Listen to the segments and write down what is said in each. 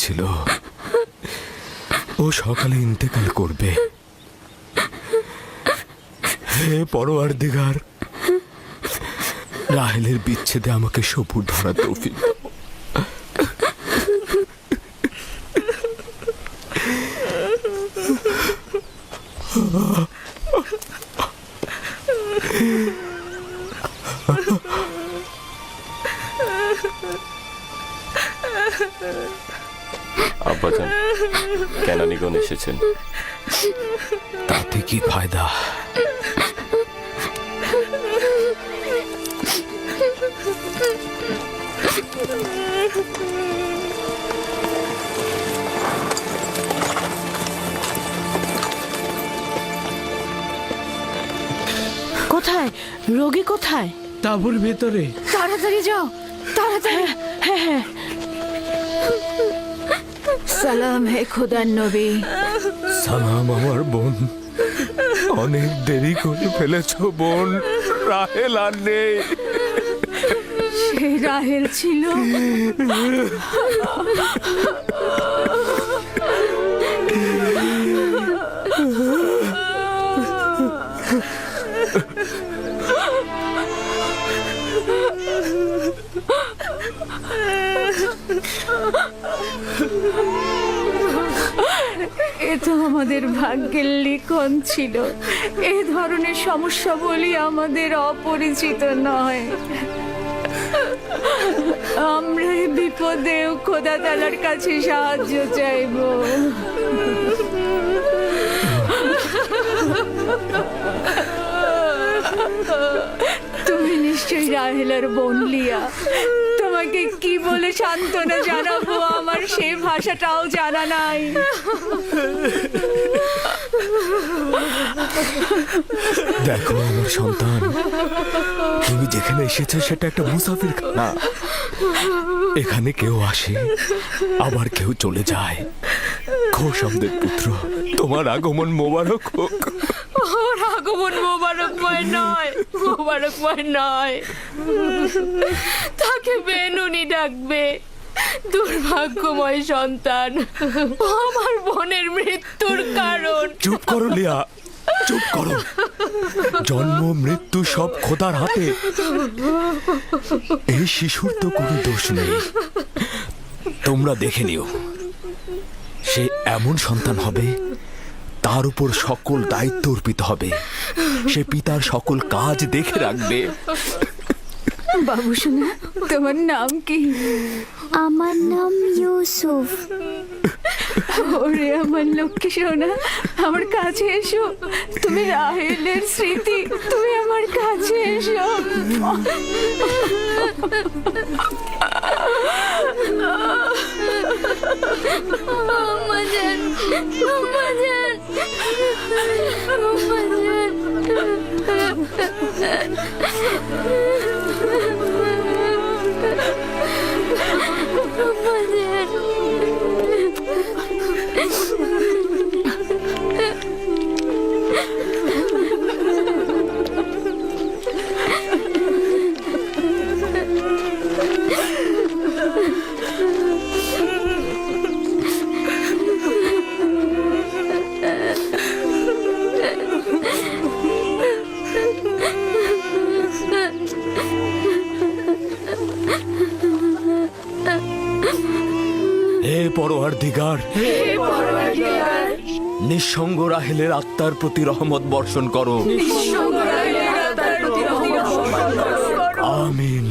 বলেছিল ও সকালে ইন্তেকাল করবে। হে পরওয়ারদিগার, রাহেলের বিচ্ছেদে আমাকে সবুর ধরা তৌফিক দাও। আব্বাজান, কেনানিগণ এসেছেন। তাতে কি ফায়দা? কোথায় রোগী? কোথায়? তাঁবুর ভেতরে। তাড়াতাড়ি যাও, তাড়াতাড়ি। হ্যাঁ হ্যাঁ। সালাম হে খোদার নবী। সালাম আমার বোন। অনেক দেরি করে ফেলেছ বোন। রাহেল আর নেই। সে রাহেল ছিল। এ তো আমাদের ভাগ্যের লিখন ছিল। এ ধরনের সমস্যা বলি আমাদের অপরিচিত নয়। আমরা এই বিপদেও খোদা তাআলার কাছে সাহায্য চাইব। তুমি নিশ্চয়ই রাহেলার বোন লিয়া। তোমাকে কি বলে সান্ত্বনা জানাবো, আমার সে ভাষাটাও জানা নাই। দেখো আমার সন্তান, তুমি যেখানে এসেছো সেটা একটা মুসাফির খানা। এখানে কেউ আসে, আবার কেউ চলে যায়। খোশামদের পুত্র, তোমার আগমন মোবারক হোক। ওর আগমন মোবারকময় নয়, মোবারকময় নয়। তাকে বেনুনি ডাকবে। দুর্ভাগ্যময় সন্তান, আমার বোনের মৃত্যুর কারণ। চুপ করো লিয়া, চুপ করো। জন্ম মৃত্যু সব খোদার হাতে। এই শিশুর তো কোনো দোষ নেই। তোমরা দেখে নিও, সে এমন সন্তান হবে তার উপর সকল দায়িত্ব অর্পিত হবে। সে পিতার সকল কাজ দেখে রাখবে। বাবু শোনা, তোমার নাম কি? আমার নাম ইউসুফ। ওরে আমার লক্ষ্মী সোনা, আমার কাছে এসো। তুমি রাহেলের স্মৃতি, তুমি আমার কাছে এসো। আমাজান, আমাজান, আমাজান। হে পরওয়ারদিগার, নিঃসঙ্গ রাহেলের আত্মার প্রতি রহমত বর্ষণ করো। আমিন।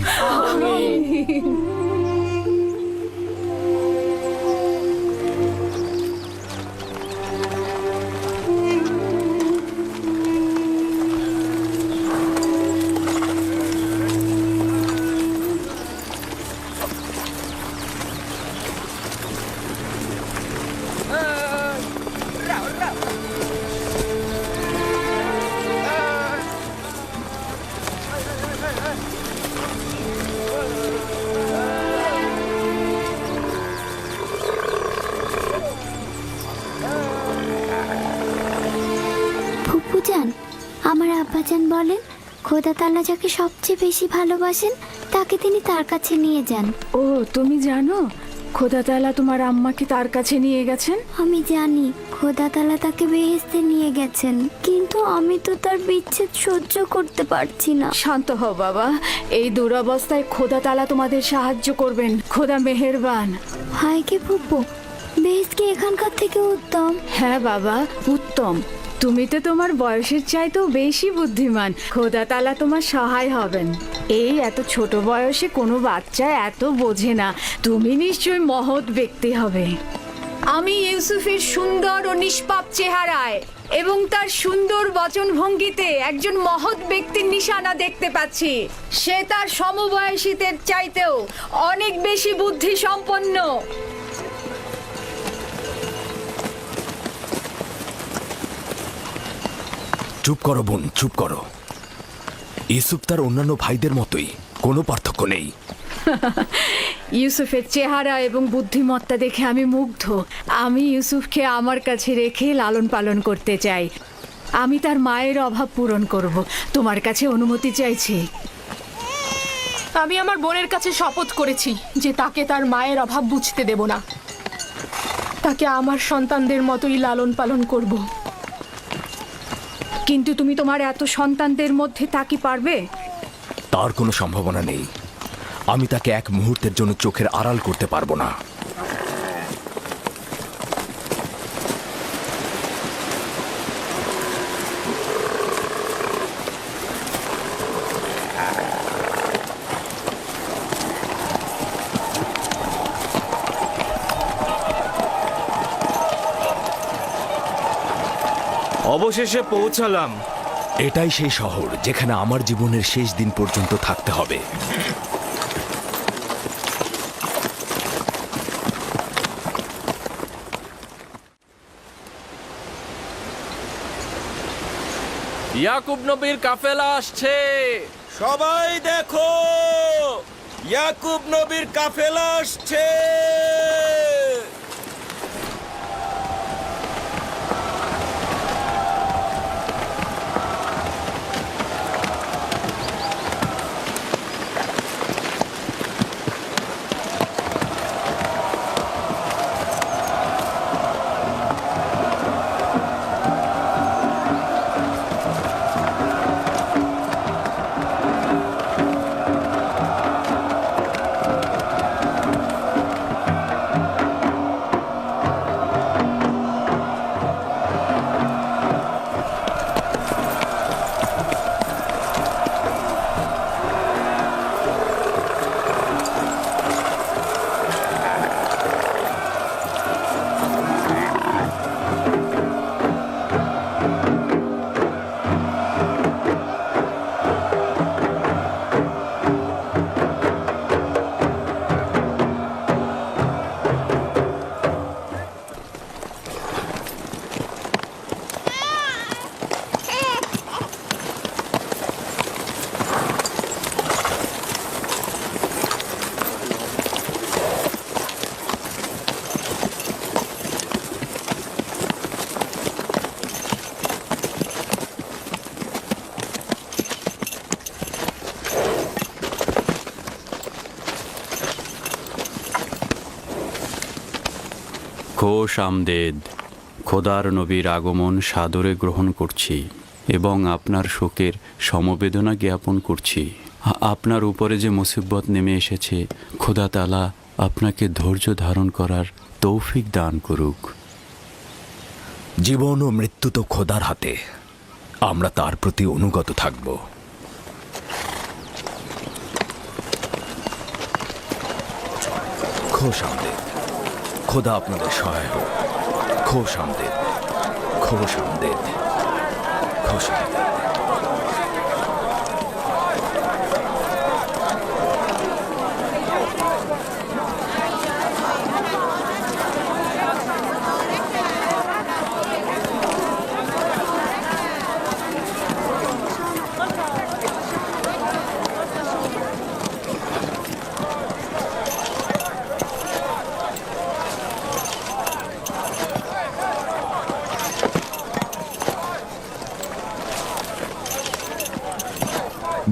ফুপুজান, আমার আব্বাজান বলেন খোদা তাআলা যাকে সবচেয়ে বেশি ভালোবাসেন তাকে তিনি তার কাছে নিয়ে যান। ও তুমি জানো, খোদা তাআলা তোমার আম্মাকে তার কাছে নিয়ে গেছেন? আমি জানি খোদা তাআলা তাকে বেহেশতে নিয়ে গেছেন, কিন্তু আমি তো তার বিচ্ছেদ সহ্য করতে পারছি না। শান্ত হও বাবা, এই দুরবস্থায় খোদা তাআলা তোমাদের সাহায্য করবেন। খোদা মেহেরবান। হায় কে ফুপু, বেহেশত কি এখানকার থেকে উত্তম? হ্যাঁ বাবা, উত্তম। তুমি তো তোমার বয়সের চাইতেও বেশি বুদ্ধিমান। খোদা তাআলা তোমার সহায় হবেন। এই এত ছোট বয়সে কোনো বাচ্চা এত বোঝে না। তুমি নিশ্চয়ই মহৎ ব্যক্তি হবে। আমি ইউসুফের সুন্দর ও নিষ্পাপ চেহারায় এবং তার সুন্দর বচনভঙ্গিতে একজন মহৎ ব্যক্তির নিশানা দেখতে পাচ্ছি। সে তার সমবয়সীদের চাইতেও অনেক বেশি বুদ্ধি সম্পন্ন। চুপ করো বোন, চুপ করো। ইউসুফ তার অন্যান্য ভাইদের মতোই, কোনো পার্থক্য নেই। ইউসুফের চেহারা এবং বুদ্ধিমত্তা দেখে আমি মুগ্ধ। আমি ইউসুফকে আমার কাছে রেখে লালন পালন করতে চাই। আমি তার মায়ের অভাব পূরণ করব। তোমার কাছে অনুমতি চাইছি। আমি আমার বোনের কাছে শপথ করেছি যে তাকে তার মায়ের অভাব বুঝতে দেব না। তাকে আমার সন্তানদের মতোই লালন পালন করব। কিন্তু তুমি তোমার এত সন্তানদের মধ্যে তা কি পারবে? তার কোনো সম্ভাবনা নেই। আমি তাকে এক মুহূর্তের জন্য চোখের আড়াল করতে পারবো না। অবশেষে পৌঁছালাম। এটাই সেই শহর যেখানে আমার জীবনের শেষ দিন পর্যন্ত থাকতে হবে। ইয়াকুব নবীর কাফেলা আসছে। সবাই দেখো, ইয়াকুব নবীর কাফেলা আসছে। খোশ আমদেদ। খোদার নবীর আগমন সাদরে গ্রহণ করছি এবং আপনার শোকের সমবেদনা জ্ঞাপন করছি। আপনার উপরে যে মুসিবত নেমে এসেছে, খোদা তাআলা আপনাকে ধৈর্য ধারণ করার তৌফিক দান করুক। জীবন ও মৃত্যু তো খোদার হাতে, আমরা তার প্রতি অনুগত থাকব। খোশ আমদেদ। খোদা আপনাদের সহায় হোক। খোশ আমদেদ, খোশ আমদেদ, খোশ আমদেদ।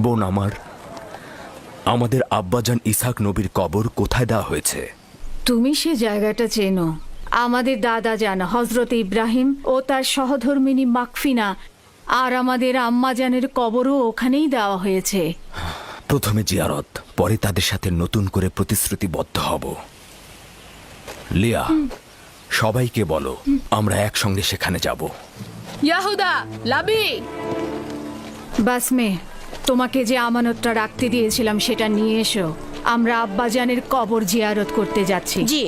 বোন আমার, আমাদের আব্বাজান ইসহাক নবীর কবর কোথায় দেওয়া হয়েছে? তুমি সে জায়গাটা চেনো। আমাদের দাদা জান হজরত ইব্রাহিম ও তার সহধর্মিনী মাকফিনা আর আমাদের আম্মা জানের কবরও ওখানেই দেওয়া হয়েছে। প্রথমে জিয়ারত, পরে তাদের সাথে নতুন করে প্রতিশ্রুতিবদ্ধ হব। লিয়া, সবাইকে বলো আমরা একসঙ্গে সেখানে যাব। ইয়াহুদা, লাবি, বাসমে, তোমাকে যে আমানতটা রাখতে দিয়েছিলাম সেটা নিয়ে এসো। আমরা আব্বাজানের কবর জিয়ারত করতে যাচ্ছি। জি।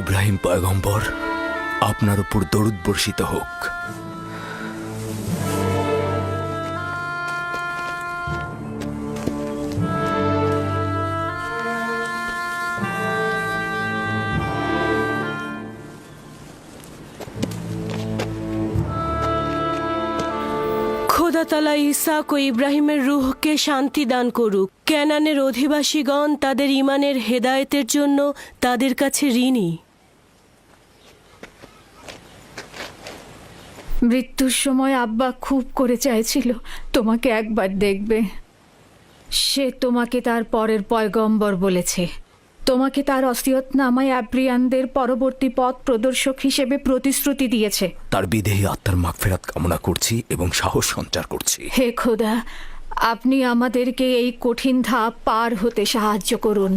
ইব্রাহিম পয়গম্বর, আপনার উপর দরুদ বর্ষিত হোক। খোদা তাআলা ইসহাক ও ইব্রাহিমের রূহকে শান্তি দান করুক। কেনানের অধিবাসীগণ তাদের ঈমানের হেদায়েতের জন্য তাদের কাছে ঋণী। মৃত্যুর সময় আব্বা খুব করে চাইছিল তোমাকে একবার দেখবে। সে তোমাকে তার পরের পয়গম্বর বলেছে। তোমাকে তার ওসিয়তনামায় আব্রিয়ানদের পরবর্তী পথ প্রদর্শক হিসেবে প্রতিশ্রুতি দিয়েছে। তার বিদেহী আত্মার মাগফিরাত কামনা করছি এবং সাহস সঞ্চার করছি। হে খোদা, আপনি আমাদেরকে এই কঠিন ধাপ পার হতে সাহায্য করুন।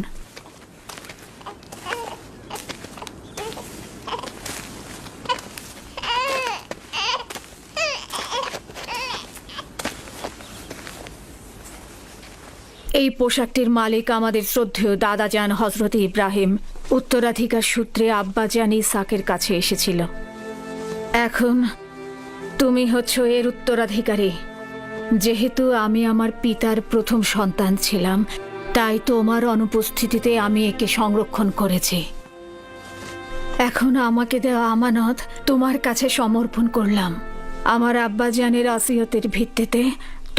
এই পোশাকটির মালিক আমাদের শ্রদ্ধেয় দাদাজান হজরত ইব্রাহিম। উত্তরাধিকার সূত্রে আব্বাজান ইসহাকের কাছে এসেছিল। এখন তুমি হচ্ছ এর উত্তরাধিকারী। যেহেতু আমি আমার পিতার প্রথম সন্তান ছিলাম, তাই তোমার অনুপস্থিতিতে আমি একে সংরক্ষণ করেছি। এখন আমাকে দেওয়া আমানত তোমার কাছে সমর্পণ করলাম। আমার আব্বাজানের ওসিয়তের ভিত্তিতে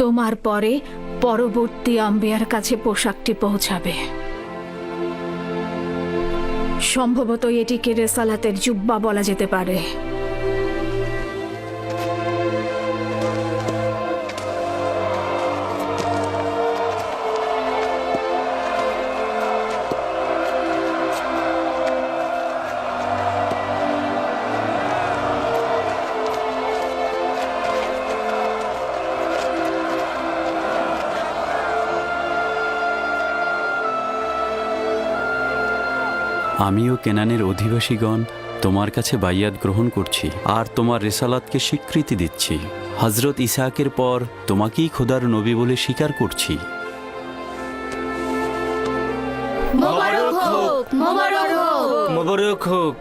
তোমার পরে পরবর্তী আম্বিয়ার কাছে পোশাকটি পৌঁছাবে। সম্ভবত এটিকে রেসালাতের জুব্বা বলা যেতে পারে। আমিও কেনানের অধিবাসীগণ তোমার কাছে বাইয়াত গ্রহণ করছি আর তোমার রেসালাতকে স্বীকৃতি দিচ্ছি। হজরত ইসহাকের পর তোমাকেই খোদার নবী বলে স্বীকার করছি। মোবারক হোক, মোবারক হোক। মোবারক হোক।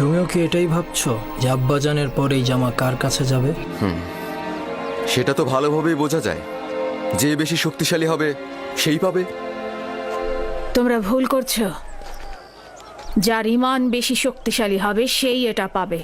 তুমিও কি এটাই ভাবছো যে আব্বাজানের পর এই জামা কার কাছে যাবে? সেটা তো ভালোভাবেই বোঝা যায়। যে বেশি শক্তিশালী হবে সেই পাবে। তোমরা ভুল করছো। যার ঈমান বেশি শক্তিশালী হবে সেই এটা পাবে।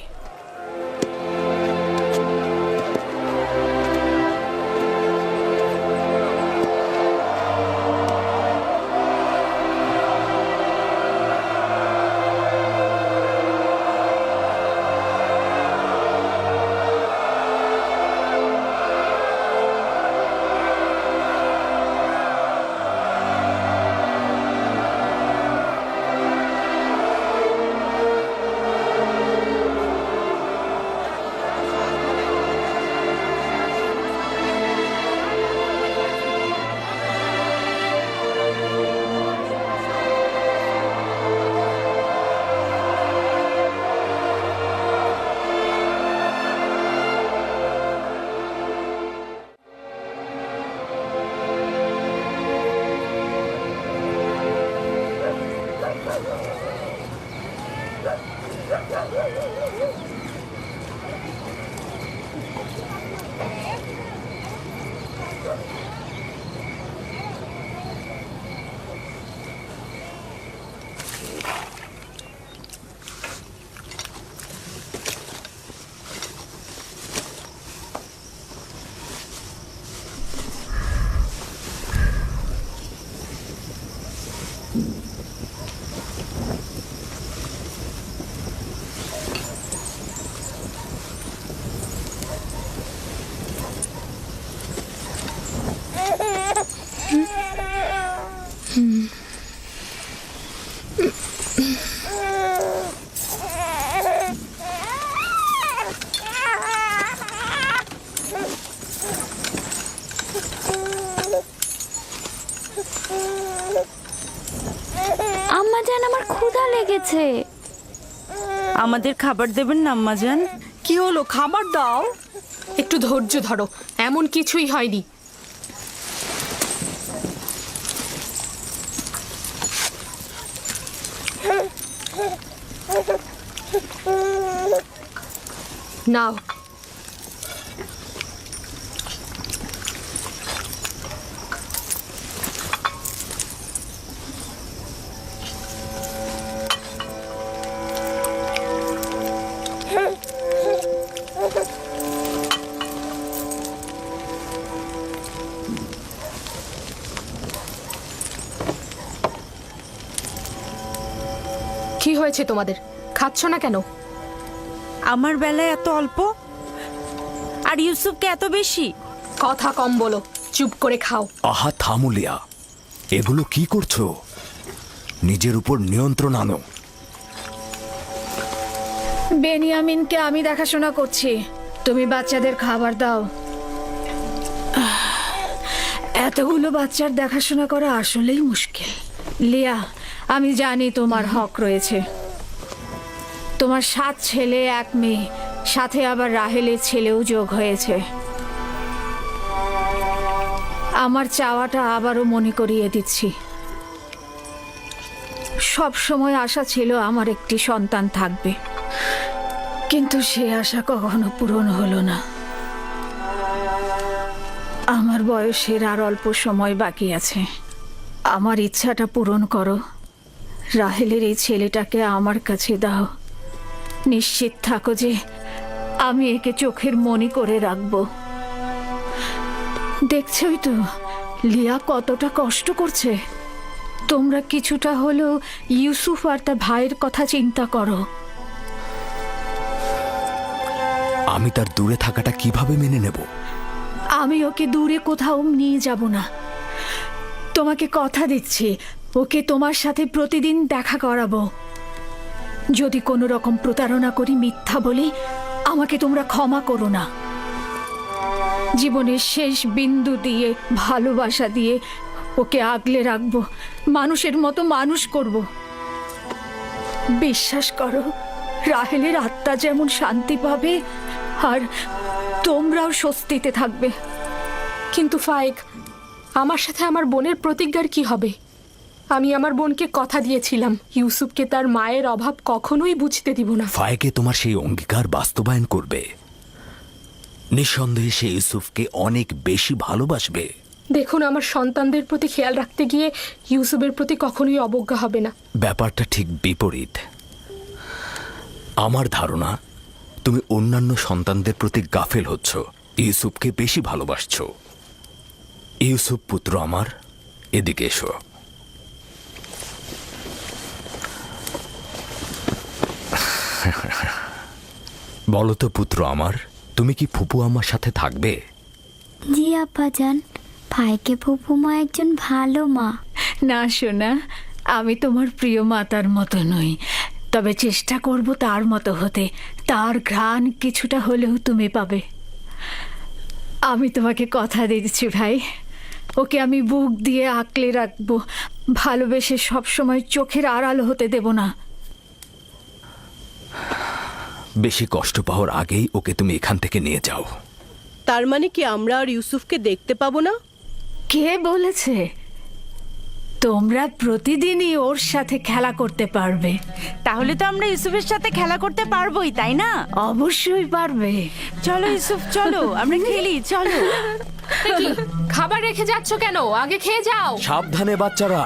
আম্মা জান, আমার ক্ষুধা লেগেছে। আমাদের খাবার দেবেন না আম্মাজান? কি হলো, খাবার দাও। একটু ধৈর্য ধরো, এমন কিছুই হয়নি। নাও। কি হয়েছে তোমাদের? খাচ্ছ না কেন? আমার বেলায় এত অল্প আর ইউসুফকে এত বেশি। কথা কম বলো, চুপ করে খাও। আহা থামুলিয়া, এগুলো কি করছো? নিজের উপর নিয়ন্ত্রণ আনো। বেনিয়ামিনকে আমি দেখাশোনা করছি, তুমি বাচ্চাদের খাবার দাও। এতগুলো বাচ্চার দেখাশোনা করা আসলেই মুশকিল। লিয়া, আমি জানি তোমার হক রয়েছে। তোমার 7 ছেলে 1 মেয়ে, সাথে আবার রাহেলের ছেলেও যোগ হয়েছে। আমার চাওয়াটা আবারও মনে করিয়ে দিচ্ছি। সব সময় আশা ছিল আমার একটি সন্তান থাকবে, কিন্তু সে আশা কখনো পূরণ হলো না। আমার বয়সের আর অল্প সময় বাকি আছে। আমার ইচ্ছাটা পূরণ করো। রাহেলের এই ছেলেটাকে আমার কাছে দাও। নিশ্চিত থাকো যে আমি একে চোখের মনি করে রাখবো। দেখছই তো লিয়া কতটা কষ্ট করছে। তোমরা কিছুটা হলেও ইউসুফ আর তার ভাইয়ের কথা চিন্তা করো। আমি তার দূরে থাকাটা কিভাবে মেনে নেব? আমি ওকে দূরে কোথাও নিয়ে যাব না। তোমাকে কথা দিচ্ছি, ওকে তোমার সাথে প্রতিদিন দেখা করাবো। যদি কোনো রকম প্রতারণা করি, মিথ্যা বলি, আমাকে তোমরা ক্ষমা করো না। জীবনের শেষ বিন্দু দিয়ে, ভালোবাসা দিয়ে ওকে আগলে রাখবো, মানুষের মতো মানুষ করব। বিশ্বাস করো, রাহেলের আত্মা যেমন শান্তি পাবে আর তোমরাও স্বস্তিতে থাকবে। কিন্তু ফায়েক, আমার সাথে আমার বোনের প্রতিজ্ঞার কি হবে? আমি আমার বোনকে কথা দিয়েছিলাম ইউসুফকে তার মায়ের অভাব কখনোই বুঝতে দিব না। ফায়েকে তোমার সেই অঙ্গীকার বাস্তবায়ন করবে। নিঃসন্দেহে সে ইউসুফকে অনেক বেশি ভালোবাসবে। দেখুন, আমার সন্তানদের প্রতি খেয়াল রাখতে গিয়ে ইউসুফের প্রতি কখনোই অবজ্ঞা হবে না। ব্যাপারটা ঠিক বিপরীত। আমার ধারণা তুমি অন্যান্য সন্তানদের প্রতি গাফেল হচ্ছ, ইউসুফকে বেশি ভালোবাসছো। ইউসুফ পুত্র আমার, এদিকে এসো। বলো তো পুত্র আমার, তুমি কি ফুপু আমার সাথে থাকবে? জি আব্বাজান, ভাইকে ফুপুমা একজন ভালো মা। না সোনা, আমি তোমার প্রিয় মাতার মতো নই, তবে চেষ্টা করব তার মতো হতে। তার ঘ্রাণ কিছুটা হলেও তুমি পাবে। আমি তোমাকে কথা দিচ্ছি ভাই, ওকে আমি বুক দিয়ে আঁকলে রাখবো, ভালোবেসে সবসময় চোখের আড়াল হতে দেব না। বেশি কষ্ট পাওয়ার আগেই ওকে তুমি এখান থেকে নিয়ে যাও। তার মানে কি আমরা আর ইউসুফকে দেখতে পাবো না? কে বলেছে? তোমরা প্রতিদিনই ওর সাথে খেলা করতে পারবে। তাহলে তো আমরা ইউসুফের সাথে খেলা করতে পারবোই, তাই না? অবশ্যই পারবে। চলো ইউসুফ, চলো আমরা খেলি, চলো। এ কি, খাবার রেখে যাচ্ছ কেন? আগে খেয়ে যাও। সাবধানে বাচ্চারা।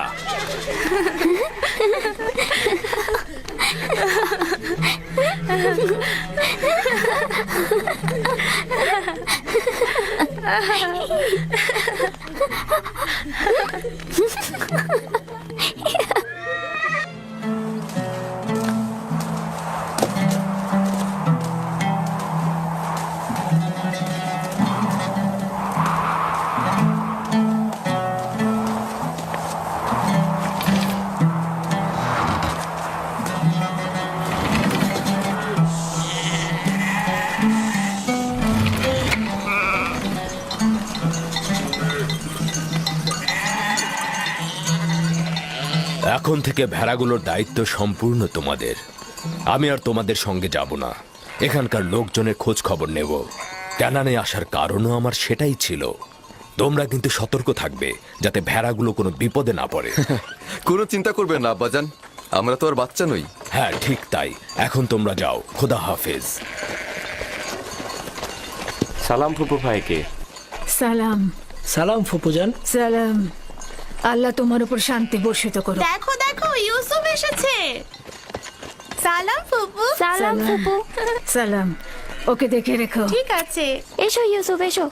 এখন থেকে ভেড়াগুলোর দায়িত্ব সম্পূর্ণ তোমাদের। আমি আর তোমাদের সঙ্গে যাব না, এখানকার লোকজনের খোঁজ খবর নেব। ক্যানানে আসার কারণও আমার সেটাই ছিল। তোমরা কিন্তু সতর্ক থাকবে যাতে ভেড়াগুলো কোনো বিপদে না পড়ে। কোনো চিন্তা করবেন না আব্বাজান, আমরা তো আর বাচ্চা নই। হ্যাঁ ঠিক তাই। এখন তোমরা যাও, খোদা হাফেজ। সালাম ফুপু ভাইকে। সালাম। সালাম ফুপুজান। সালাম। আল্লাহ তোমার উপর শান্তি বর্ষিত করো। দেখো দেখো, ইউসুফ এসেছে। সালাম ফুপু। সালাম ফুপু। সালাম। ওকে দেখে রেখো। ঠিক আছে। এসো ইউসুফ, এসো।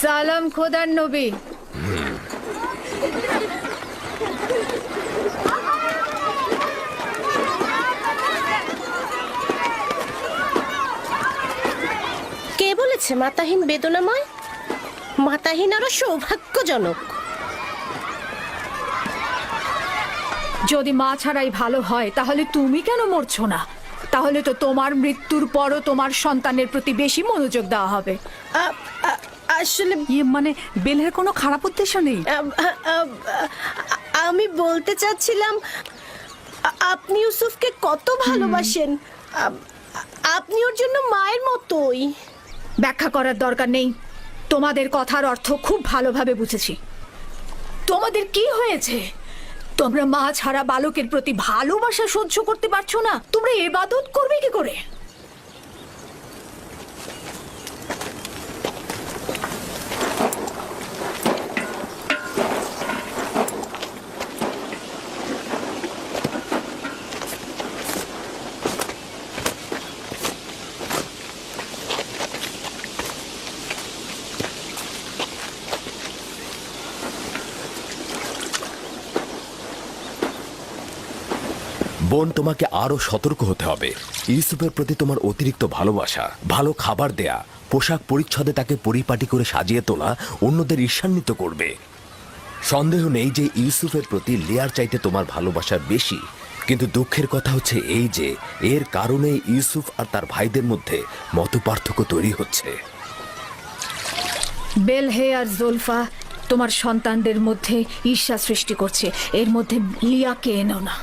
সালাম খোদার নবী। কে বলেছে মাতাহীন বেদনাময়? মাতাহীন আরো সৌভাগ্যজনক। যদি মা ছাড়াই ভালো হয় তাহলে তুমি কেন মরছো না? তাহলে তো তোমার মৃত্যুর পরও তোমার সন্তানের প্রতি বেশি মনোযোগ দেওয়া হবে। আসলে মানে বেলের কোনো খারাপ উদ্দেশ্য নেই। আমি বলতে চাচ্ছিলাম, আপনি ইউসুফকে কত ভালোবাসেন। আপনি ওর জন্য মায়ের মতোই। ব্যাখ্যা করার দরকার নেই। তোমাদের কথার অর্থ খুব ভালোভাবে বুঝেছি। তোমাদের কি হয়েছে? তোমরা মা ছাড়া বালকের প্রতি ভালোবাসা সহ্য করতে পারছো না? তোমরা ইবাদত করবে কি করে? বোন, তোমাকে আরো সতর্ক হতে হবে। ইউসুফের প্রতি তোমার অতিরিক্ত ভালোবাসা, ভালো খাবার দেয়া, পোশাক পরিচ্ছদে তাকে পরিপাটি করে সাজিয়ে তোলা অন্যদের ঈর্ষান্বিত করবে। সন্দেহ নেই যে ইউসুফের প্রতি লিয়ার চাইতে তোমার ভালোবাসা বেশি। কিন্তু দুঃখের কথা হচ্ছে এই যে এর কারণে ইউসুফ আর তার ভাইদের মধ্যে মতপার্থক্য তৈরি হচ্ছে। বেলহে আর জোলফা তোমার সন্তানদের মধ্যে ঈর্ষা সৃষ্টি করছে। এর মধ্যে লিয়াকে এনো না।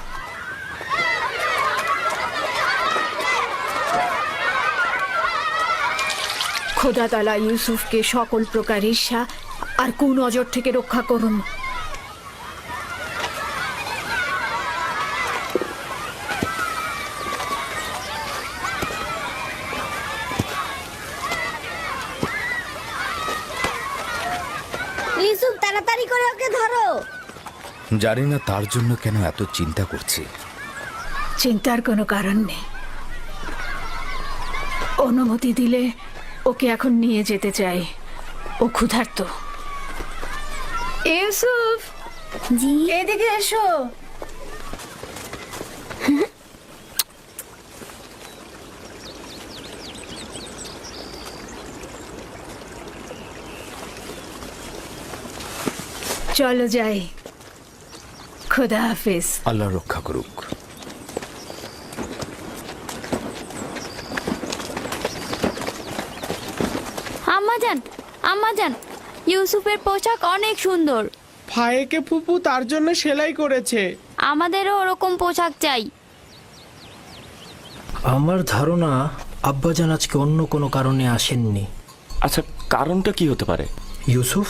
খোদা তাআলা ইউসুফকে সকল প্রকার ঈর্ষা আর কুনজর থেকে রক্ষা করুন। ইউসুফ, তাড়াতাড়ি করে ওকে ধরো। জানি না তার জন্য কেন এত চিন্তা করছি। চিন্তার কোনো কারণ নেই। অনুমতি দিলে ওকে এখন নিয়ে যেতে চাই। ও ক্ষুধার্ত। ইউসুফ, জি। এদিকে এসো। চলো যাই। খোদা হাফেজ। আল্লাহ রক্ষা করুক। আম্মাজান, আম্মাজান, ইউসুফের পোশাক অনেক সুন্দর। ভাইকে ফুপু তার জন্য সেলাই করেছে। আমাদেরও ওরকম পোশাক চাই। আমার ধারণা আব্বাজান আজকে অন্য কোনো কারণে আসেননি। আচ্ছা, কারণটা কি হতে পারে? ইউসুফ?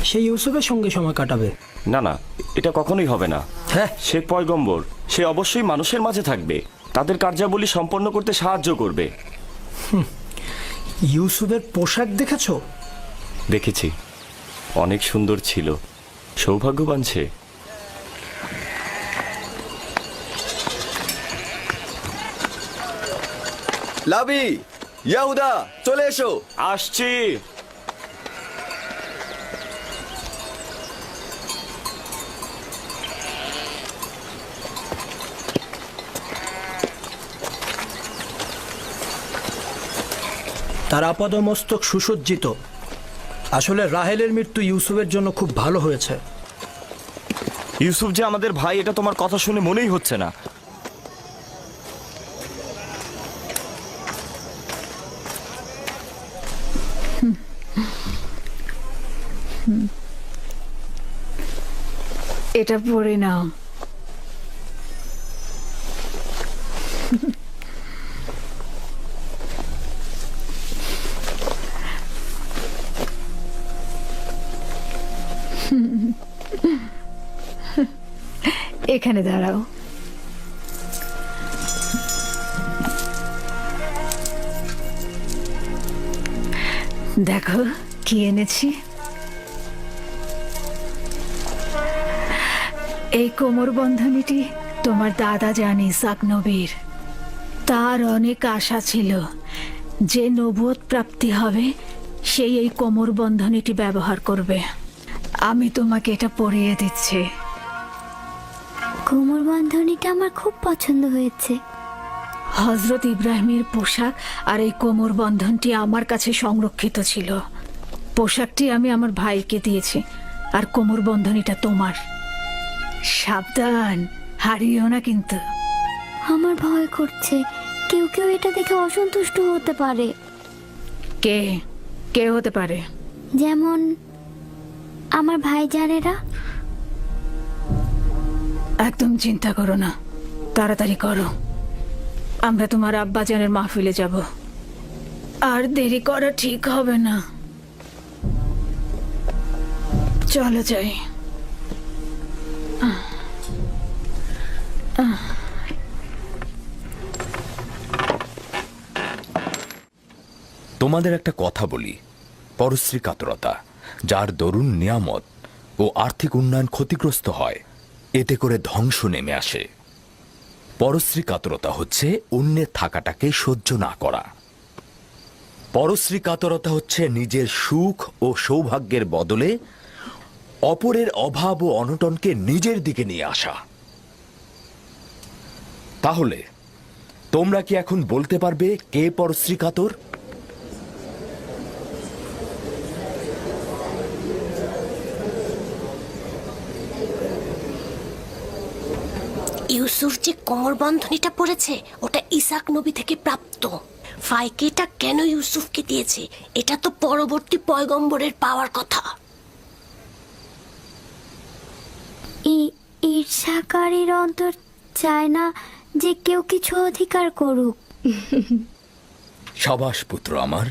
সে ইউসুফের সঙ্গে সময় কাটাবে। না না, এটা কখনোই হবে না। হ্যাঁ, সে পয়গম্বর, সে অবশ্যই মানুষের মাঝে থাকবে, তাদের কার্যাবলী সম্পন্ন করতে সাহায্য করবে। ইউসুফের পোশাক দেখেছো? দেখেছি, অনেক সুন্দর ছিল, সৌভাগ্যবান সে। লাবি, ইয়াহুদা, চলে এসো। আসছি। তার আপাদমস্তক সুসজ্জিত। আসলে রাহেলের মৃত্যু ইউসুফের জন্য খুব ভালো হয়েছে। ইউসুফ যে আমাদের ভাই, এটা তোমার কথা শুনে মনেই হচ্ছে না। এটা পড়ে নাও। এখানে দাঁড়াও। দেখো কি এনেছি। এই কোমর বন্ধনীটি তোমার দাদা জান ইসাক নবীর। তার অনেক আশা ছিল যে নবুয়ত প্রাপ্তি হবে সেই এই কোমর বন্ধনীটি ব্যবহার করবে। আমি তোমাকে এটা পরিয়ে দিচ্ছি। কোমর বন্ধনীটা আমার খুব পছন্দ হয়েছে। হজরত ইব্রাহিমের পোশাক আর এই কোমর বন্ধনটি আমার কাছে সংরক্ষিত ছিল। পোশাকটি আমি আমার ভাইকে দিয়েছি, আর কোমর বন্ধনীটা তোমার। সাবধান, হারিও না কিন্তু। আমার ভয় করছে, কেউ কেউ এটা দেখে অসন্তুষ্ট হতে পারে। কে কে হতে পারে? যেমন আমার ভাইজানেরা। একদম চিন্তা করো না, তাড়াতাড়ি করো। আমরা তোমার আব্বাজানের মাহফিলে যাব, আর দেরি করা ঠিক হবে না। চলো যাই। তোমাদের একটা কথা বলি, পরশ্রী কাতরতা, যার দরুন নিয়ামত ও আর্থিক উন্নয়ন ক্ষতিগ্রস্ত হয়, এতে করে ধ্বংস নেমে আসে। পরশ্রী কাতরতা হচ্ছে অন্যের থাকাটাকে সহ্য না করা। পরশ্রী কাতরতা হচ্ছে নিজের সুখ ও সৌভাগ্যের বদলে অপরের অভাব ও অনটনকে নিজের দিকে নিয়ে আসা। তাহলে তোমরা কি এখন বলতে পারবে কে পরশ্রী কাতর? ইউসুফ যে কোমর বন্ধনীটা পড়েছে ওটা ইসাক নবী থেকে প্রাপ্ত। ফাইকে এটা কেন ইউসুফকে দিয়েছে? এটা তো পরবর্তী পয়গম্বরের পাওয়ার কথা। ঈর্ষাকারীর অন্তর চায় না যে কেউ কিছু অধিকার করুক। সাবাস পুত্র আমার।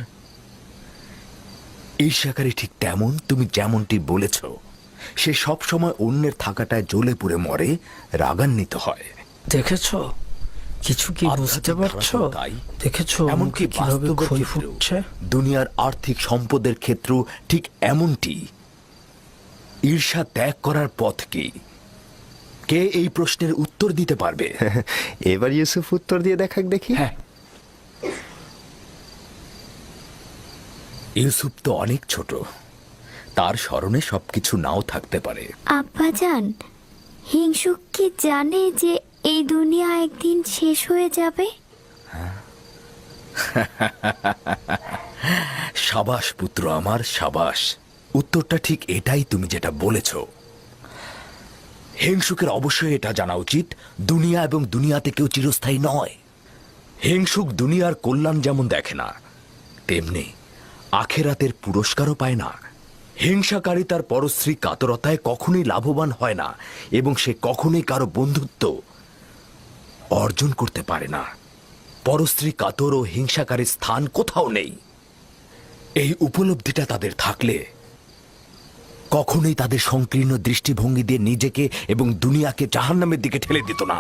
ঈর্ষাকারী ঠিক তেমন, তুমি যেমনটি বলেছ, সে সব সময় অন্যের থাকাটায় জ্বলে পুড়ে মরে, রাগান্বিত হয়। দেখেছো কিছু কি বুঝতে পারছো? তাই দেখেছো এমনকি কিভাবে বাস্তবের ক্ষয় ক্ষেত্রেও, ফুটছে? দুনিয়ার আর্থিক সম্পদের ক্ষেত্র ঠিক এমনটি। ঈর্ষা ত্যাগ করার পথ কি? কে এই প্রশ্নের উত্তর দিতে পারবে? এবার ইউসুফ উত্তর দিয়ে দেখাক দেখি। হ্যাঁ, ইউসুফ তো অনেক ছোট, তার স্মরণে সবকিছু নাও থাকতে পারে। আব্বাজান, হিংসুক কি জানে যে এই দুনিয়া একদিন শেষ হয়ে যাবে? সাবাস পুত্র আমার, সাবাস। উত্তরটা ঠিক এটাই, তুমি যেটা বলেছ। হিংসুকের অবশ্যই এটা জানা উচিত, দুনিয়া এবং দুনিয়াতে কেউ চিরস্থায়ী নয়। হিংসুক দুনিয়ার কল্যাণ যেমন দেখে না, তেমনি আখেরাতের পুরস্কারও পায় না। হিংসাকারী তার পরশ্রী কাতরতায় কখনোই লাভবান হয় না, এবং সে কখনোই কারো বন্ধুত্ব অর্জন করতে পারে না। পরশ্রী কাতর ও হিংসাকারীর স্থান কোথাও নেই। এই উপলব্ধিটা তাদের থাকলে কখনোই তাদের সংকীর্ণ দৃষ্টিভঙ্গি দিয়ে নিজেকে এবং দুনিয়াকে জাহান্নামের দিকে ঠেলে দিত না।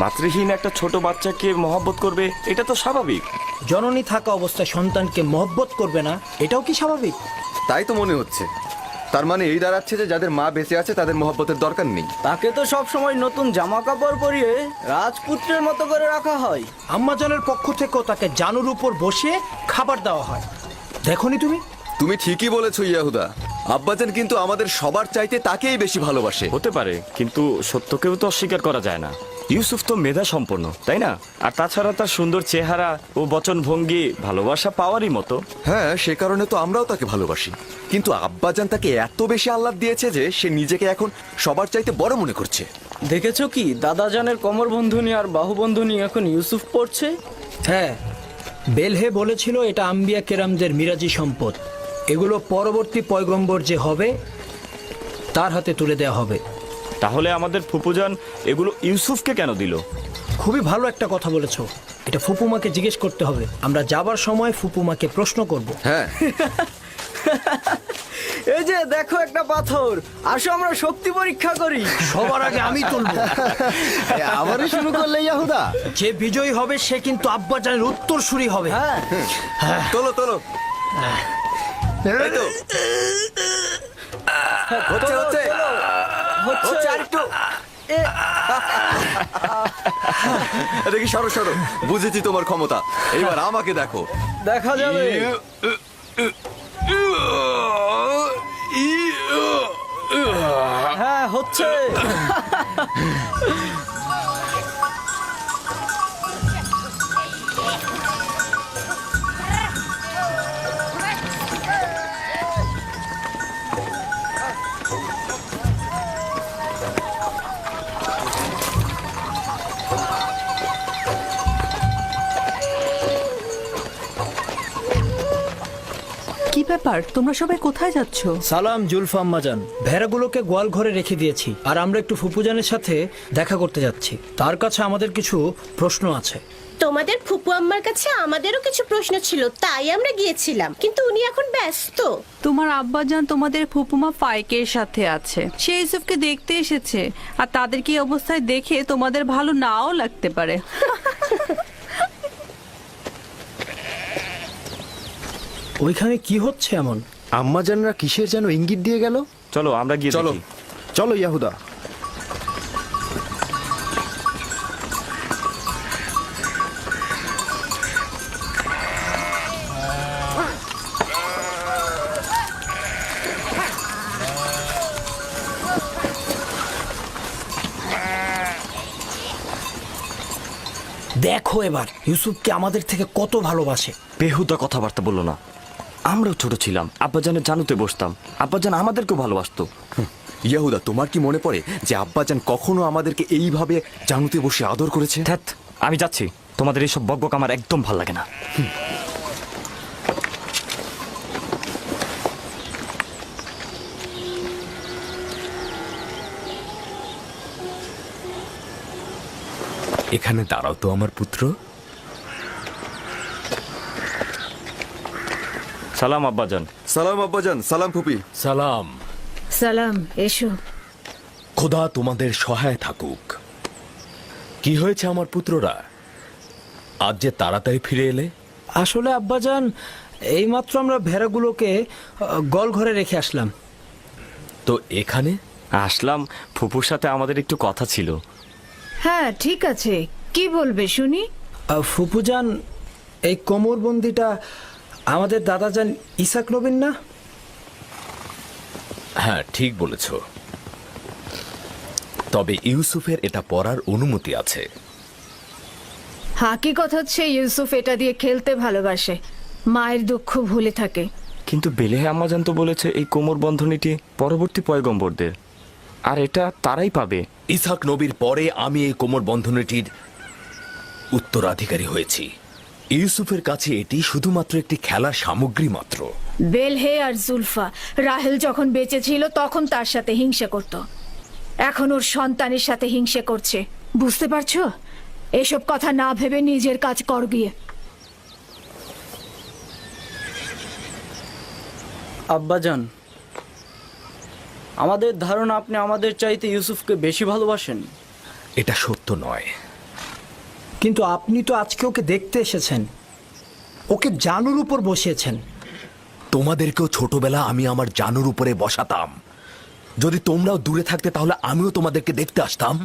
মাতৃহীন একটা ছোট বাচ্চাকে মহব্বত করবে, এটা তো স্বাভাবিক। জননী থাকা অবস্থায় সন্তানকে মহব্বত করবে না, এটাও কি স্বাভাবিক? তাই তো মনে হচ্ছে। তার মানে এই দাঁড়াচ্ছে যে যাদের মা বেঁচে আছে তাদের মহব্বতের দরকার নেই। তাকে তো সব সময় নতুন জামা কাপড় পরিয়ে রাজপুত্রের মতো করে রাখা হয়। আম্মাজানের পক্ষ থেকেও তাকে জানুর উপর বসিয়ে খাবার দেওয়া হয়। দেখোনি তুমি? তুমি ঠিকই বলেছো ইয়াহুদা। আব্বাজান কিন্তু আমাদের সবার চাইতে তাকেই বেশি ভালোবাসে। হতে পারে, কিন্তু সত্যকেও তো অস্বীকার করা যায় না। ইউসুফ তো মেধা সম্পন্ন, তাই না? আর তাছাড়া তার সুন্দর চেহারা ও বচনভঙ্গি ভালোবাসা পাওয়ারই মতো। হ্যাঁ, সে কারণে তো আমরাও তাকে ভালোবাসি। কিন্তু আব্বাজান তাকে এত বেশি আহ্লাদ দিয়েছে যে সে নিজেকে এখন সবার চাইতে বড় মনে করছে। দেখেছো কি, দাদাজানের কোমর বন্ধনী আর বাহু বন্ধনী এখন ইউসুফ পড়ছে। হ্যাঁ, বেলহে বলেছিল এটা আম্বিয়া কেরামদের মিরাজি সম্পদ। এগুলো পরবর্তী পয়গম্বর যে হবে তার হাতে তুলে দেওয়া হবে। তাহলে আমাদের ফুপুজান এগুলো ইউসুফকে কেন দিল? খুবই ভালো একটা কথা বলেছো। এটা ফুপুমাকে জিজ্ঞেস করতে হবে। আমরা যাবার সময় ফুপুমাকে প্রশ্ন করব। হ্যাঁ, এই যে দেখো একটা পাথর, আসো আমরা শক্তি পরীক্ষা করি। সবার আগে আমি তুলব। আবারও শুরু করলে ইয়াহুদা। যে বিজয়ী হবে সে কিন্তু আব্বাজানের উত্তরসূরি হবে। হ্যাঁ, তোলো তোলো। এই তো। হচ্ছে হচ্ছে হচ্ছে আরেকটু। দেখি, সরো সরো। বুঝেছি তোমার ক্ষমতা, এবার আমাকে দেখো। দেখা যাবে। হ্যাঁ, হচ্ছে। কি ব্যাপার, তোমরা সবাই কোথায় যাচ্ছ? সালাম জুলফা আম্মাজান। ভেড়াগুলোকে গোয়াল ঘরে রেখে দিয়েছি, আর আমরা একটু ফুপুজানের সাথে দেখা করতে যাচ্ছি। তার কাছে আমাদের কিছু প্রশ্ন আছে। তোমাদের ফুপু আম্মার কাছে আমাদেরও কিছু প্রশ্ন ছিল, তাই আমরা গিয়েছিলাম, কিন্তু উনি এখন ব্যস্ত। তোমার আব্বাজান তোমাদের ফুপুমা ফাইকের সাথে আছে। সে ইউসুফকে দেখতে এসেছে, আর তাদেরকে এই অবস্থায় দেখে তোমাদের ভালো নাও লাগতে পারে। ওইখানে কি হচ্ছে এমন? আম্মাজানরা কিসের যেন ইঙ্গিত দিয়ে গেল। চলো আমরা গিয়ে চলো। দেখি। চলো ইয়াহুদা। দেখো এবার ইউসুফকে আমাদের থেকে কত ভালোবাসে। বেহুদা কথাবার্তা বললো না। আমরাও ছোট ছিলাম, আব্বাজানের জানুতে বসতাম, আব্বাজান আমাদেরকেও ভালোবাসতো। ইয়াহুদা, তোমার কি মনে পড়ে যে আব্বাজান কখনো আমাদেরকে এইভাবে জানুতে বসে আদর করেছে? ধ্যাৎ, আমি যাচ্ছি। তোমাদের এইসব বকবক আমার একদম ভাল লাগে না। এখানে দাঁড়াও তো আমার পুত্র। সালাম আব্বাজান। সালাম আব্বাজান। সালাম ফুপি। সালাম। সালাম, এসো। খোদা তোমাদের সহায় থাকুক। কি হয়েছে আমার পুত্ররা, আজ যে তাড়াতাড়ি ফিরে এলে? আসলে আব্বাজান, এইমাত্র আমরা ভেড়াগুলোকে গোয়াল ঘরে রেখে আসলাম। তো এখানে আসলাম, ফুপুর সাথে আমাদের একটু কথা ছিল। হ্যাঁ, ঠিক আছে, কি বলবে শুনি। ফুপুজান, এই কোমরবন্দিটা আমাদের দাদাজান ইসাক নবীন না? হ্যাঁ, ঠিক বলেছ। তবে ইউসুফের এটা পরার অনুমতি আছে। হাকিকত হচ্ছে ইউসুফ এটা দিয়ে খেলতে ভালোবাসে, মায়ের দুঃখ ভুলে থাকে। কিন্তু বেলেহে আম্মাজান তো বলেছে এই কোমর বন্ধনীটি পরবর্তী পয়গম্বরদের, আর এটা তারাই পাবে। ইসাক নবীর পরে আমি এই কোমর বন্ধনীটির উত্তরাধিকারী হয়েছি। ইউসুফের কাছে এটি শুধুমাত্র একটি খেলার সামগ্রী মাত্র। বেলহে আর জুলফা রাহেল যখন বেঁচে ছিল তখন তার সাথে হিংসা করত, এখন ওর সন্তানের সাথে হিংসা করছে। বুঝতে পারছো? এসব কথা না ভেবে নিজের কাজ কর গিয়ে। আব্বাজান, আমাদের ধারণা আপনি আমাদের চাইতে ইউসুফকে বেশি ভালোবাসেন। এটা সত্য নয়। কিন্তু আপনি তো আজকে ওকে দেখতে এসেছেন, ওকে জানুর উপর বসিয়েছেন। তোমাদেরকেও ছোটবেলা আমি আমার জানুর উপরে বসাতাম। যদি তোমরাও দূরে থাকতে তাহলে আমিও তোমাদেরকে দেখতে আসতাম।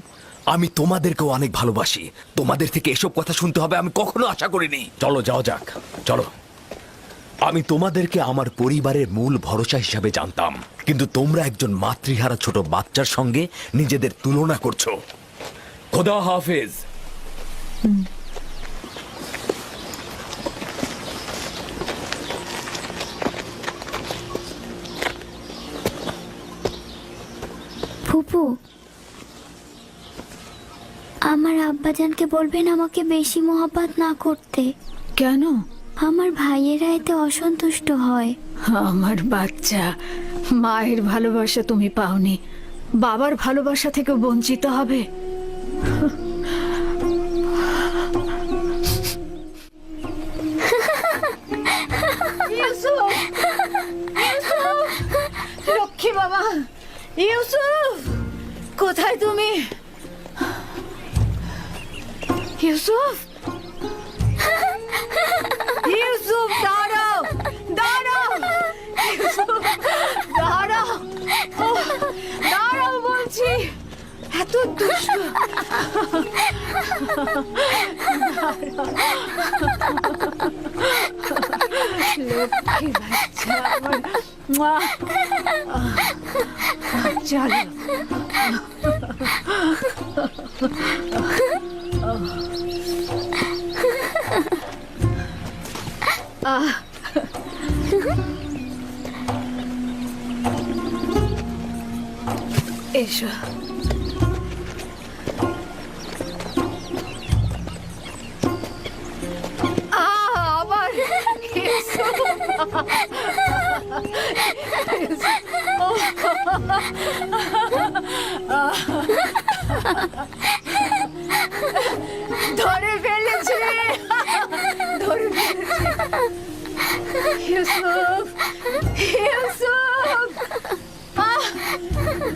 আমি তোমাদেরকেও অনেক ভালোবাসি। তোমাদের থেকে এসব কথা শুনতে হবে আমি কখনো আশা করিনি। চলো যাও যাক, চলো। আমি তোমাদেরকে আমার পরিবারের মূল ভরসা হিসাবে জানতাম, কিন্তু তোমরা একজন মাতৃহারা ছোট বাচ্চার সঙ্গে নিজেদের তুলনা করছো। খোদা হাফেজ। ফুপু, আমার আব্বাজানকে বলবেন আমাকে বেশি মহব্বত না করতে। কেন? আমার ভাইয়েরা এতে অসন্তুষ্ট হয়। আমার বাচ্চা, মায়ের ভালোবাসা তুমি পাওনি, বাবার ভালোবাসা থেকে বঞ্চিত হবে। ইউসুফ, ইউসুফ, লক্ষ্মী বাবা, ইউসুফ, কোথায় তুমি? ইউসুফ, ইউসুফ, দাঁড়াও, দাঁড়াও, ইউসুফ, দাঁড়াও, দাঁড়াও বলছি। এত দুষ্ট। লক্ষ্মী বাচ্চা আমার। চলো। এসো। আবার ধরে ফেলেছে, ধরে ফেলেছে। ইউসুফ, ইউসুফ,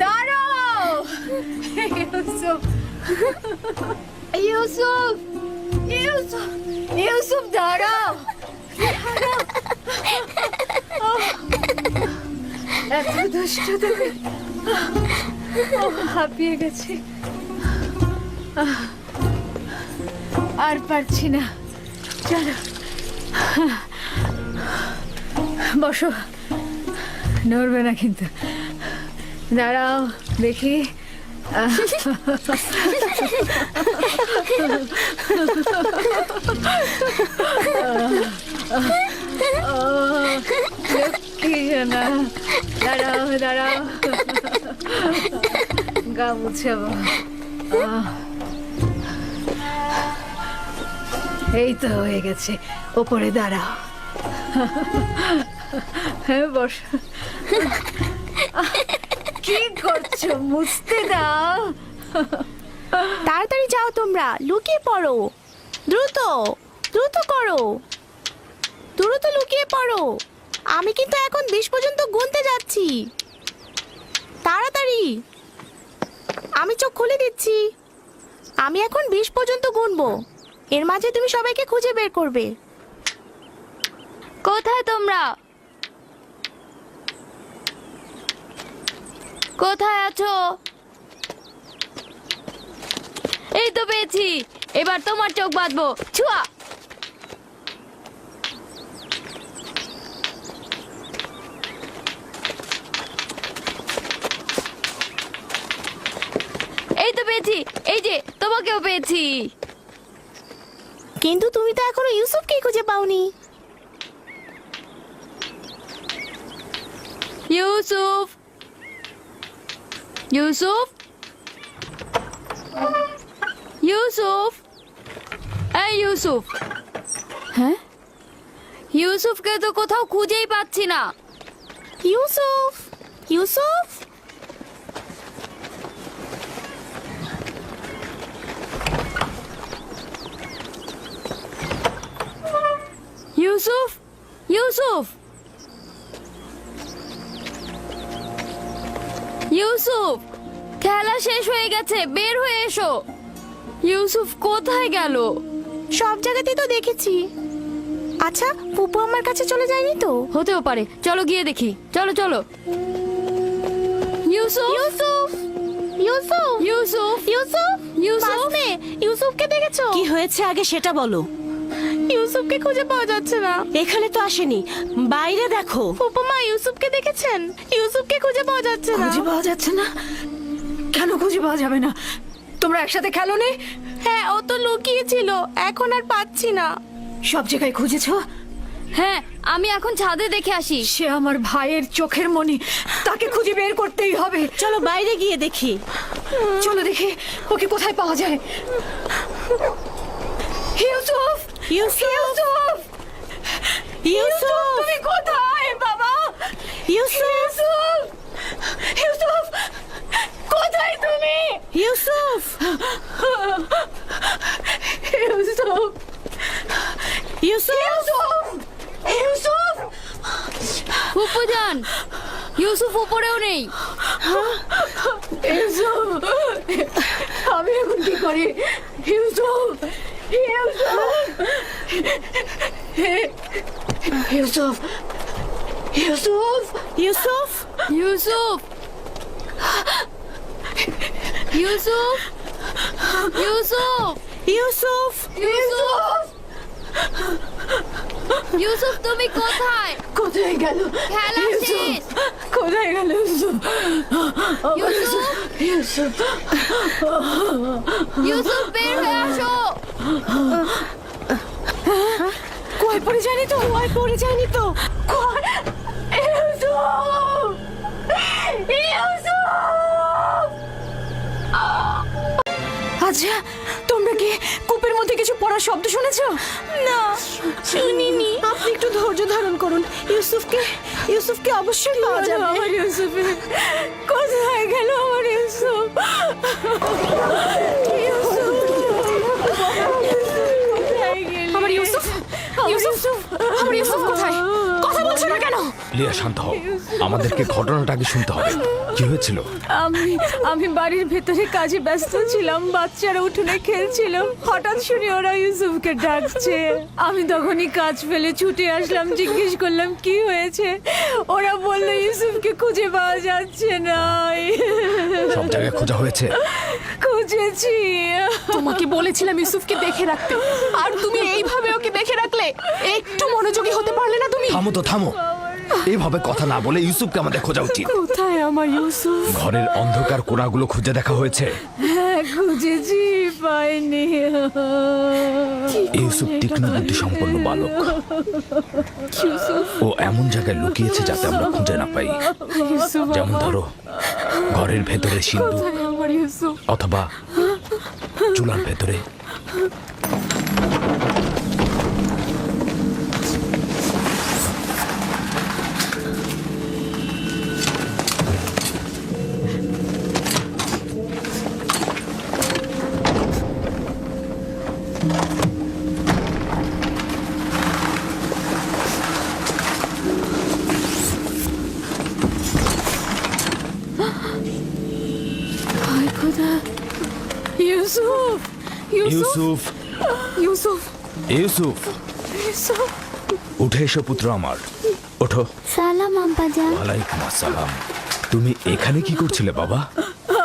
দাঁড়াও, ইউসুফ, ইউসুফ, ইউসুফ, ইউসুফ, দাঁড়াও, এত দুষ্ট তুমি। হাঁপিয়ে গেছি, আর পারছি না। চলো বসো, নড়বে না কিন্তু। দাঁড়াও দেখি। লক্ষ্মী জানা, দাঁড়াও, দাঁড়াও, গা মুছাবো। এই তো হয়ে গেছে, ওপরে দাঁড়াও। হ্যাঁ বস। কি করছো? মুছতে দাও। তাড়াতাড়ি যাও, তোমরা লুকিয়ে পড়ো। দ্রুত দ্রুত করো, দ্রুত লুকিয়ে পড়ো। আমি কিন্তু এখন 20 পর্যন্ত গুনতে যাচ্ছি। তাড়াতাড়ি, আমি চোখ খুলে দিচ্ছি। আমি এখন 20 পর্যন্ত গুনবো, এর মাঝে তুমি সবাইকে খুঁজে বের করবে। কোথায় তোমরা? কোথায় আছো? এই তো পেয়েছি, এবার তোমার চোখ বাঁধবো। ছুয়া, এই তো পেয়েছি, এই যে তোমাকেও পেয়েছি। কিন্তু তুমি তো এখনো ইউসুফকে খুঁজে পাওনি। ইউসুফ, ইউসুফ, ইউসুফ, এই ইউসুফ। হ্যাঁ, ইউসুফকে তো কোথাও খুঁজেই পাচ্ছি না। ইউসুফ, ইউসুফ, ইউসুফ, ইউসুফ, ইউসুফ, খেলা শেষ হয়ে গেছে, বের হয়ে এসো। ইউসুফ কোথায় গেল? সব জায়গাতেই তো দেখেছি। আচ্ছা, ফুপু আমার কাছে চলে যায়নি তো? হতেও পারে, চলো গিয়ে দেখি। চলো চলো। ইউসুফ, ইউসুফ, ইউসুফ, ইউসুফ, ইউসুফ, ইউসুফ। বাসনে, ইউসুফকে দেখেছো? কি হয়েছে আগে সেটা বলো। ইউসুফকে খুঁজে পাওয়া যাচ্ছে না। এখানে তো আসেনি, বাইরে দেখো। ফুপুমা, ইউসুফকে দেখেছেন? ইউসুফকে খুঁজে পাওয়া যাচ্ছে না। খুঁজে পাওয়া যাচ্ছে না? কেন খুঁজে পাওয়া যাবে না? তোমরা একসাথে খেলো নি? হ্যাঁ, ও তো লুকিয়েছিল, এখন আর পাচ্ছি না। সব জায়গায় খুঁজেছো? হ্যাঁ, আমি এখন ছাদে দেখে আসি। সে আমার ভাইয়ের চোখের মনি, তাকে খুঁজে বের করতেই হবে। চলো বাইরে গিয়ে দেখি। চলো দেখি ওকে কোথায় পাওয়া যায়। ইউসুফ, ইউসুফ, ইউসুফ, ইউসুফ, তুমি কোথায় বাবা? ইউসুফ, ইউসুফ, কোথায় তুমি? ইউসুফ, ইউসুফ, ইউসুফ, ইউসুফ, ফুপুজান, ইউসুফ উপরেও নেই। ইউসুফ, আমি এখন কি করি? ইউসুফ, ইউসুফ, ইউসুফ, ইউসুফ, ইউসুফ, ইউসুফ, ইউসুফ, ইউসুফ, ইউসুফ, ইউসুফ, ইউসুফ, তুমি কোথায়? কোথায় গেল? খেলা শেষ। কোথায় গেল ইউসুফ? ইউসুফ, ইউসুফ, ইউসুফ, বের হয়ে আসো। কোয়ায় পড়ে যায়নি তো? ভয় পড়ে যায়নি তো? ইউসুফ, ইউসুফ। আচ্ছা, তোমরা কি কূপের মধ্যে কিছু পড়ার শব্দ শুনেছো? না, শুনিনি। আপনি একটু ধৈর্য ধারণ করুন। ইউসুফকে অবশ্যই পাওয়া যাবে। আমার ইউসুফ কোথায় গেল? আমার ইউসুফ, আমার ইউসুফ, ইউসুফ, আমার ইউসুফ কোথায়? কথা বলছো না কেন? লিয়া শান্ত হও, আমাদেরকে ঘটনাটা আগে শুনতে হবে। কি হয়েছিল? আমি বাড়ির ভেতরে কাজে ব্যস্ত ছিলাম, বাচ্চারা উঠোনে খেলছিল। হঠাৎ শুনি ওরা ইউসুফকে ডাকছে। আমি তখনই কাজ ফেলে ছুটে আসলাম, জিজ্ঞেস করলাম কি হয়েছে। ওরা বলল ইউসুফকে খুঁজে পাওয়া যাচ্ছে না। সব জায়গায় খোঁজা হয়েছে? খুঁজেছি। তোমাকে বলেছিলাম ইউসুফকে দেখে রাখতে, আর তুমি এইভাবে ওকে দেখে রাখলে। একটু মনোযোগী হতে পারলে না তুমি? থামো তো, থামো। এইভাবে কথা না বলে ইউসুফকে আমাদের খোঁজা উচিত। কোথায় আমার ইউসুফ? ঘরের অন্ধকার কোণাগুলো খুঁজে দেখা হয়েছে? হ্যাঁ, খুঁজেছি, পাইনি। ইউসুফ তীক্ষ্ণ বুদ্ধি সম্পন্ন বালক। ও এমন জায়গায় লুকিয়েছে যাতে আমরা খুঁজে না পাই। ইউসুফ, যেমন ধরো ঘরের ভেতরে সিন্ধু, কোথায় আমার ইউসুফ? অথবা চুলার ভেতরে। হায় খোদা! ইউসুফ, ইউসুফ, ইউসুফ, ইউসুফ, ইউসুফ, ইউসুফ। উঠে এসো পুত্র আমার, ওঠো। সালাম আব্বাজান। ওয়ালাইকুম আসসালাম। তুমি এখানে কি করছিলে বাবা?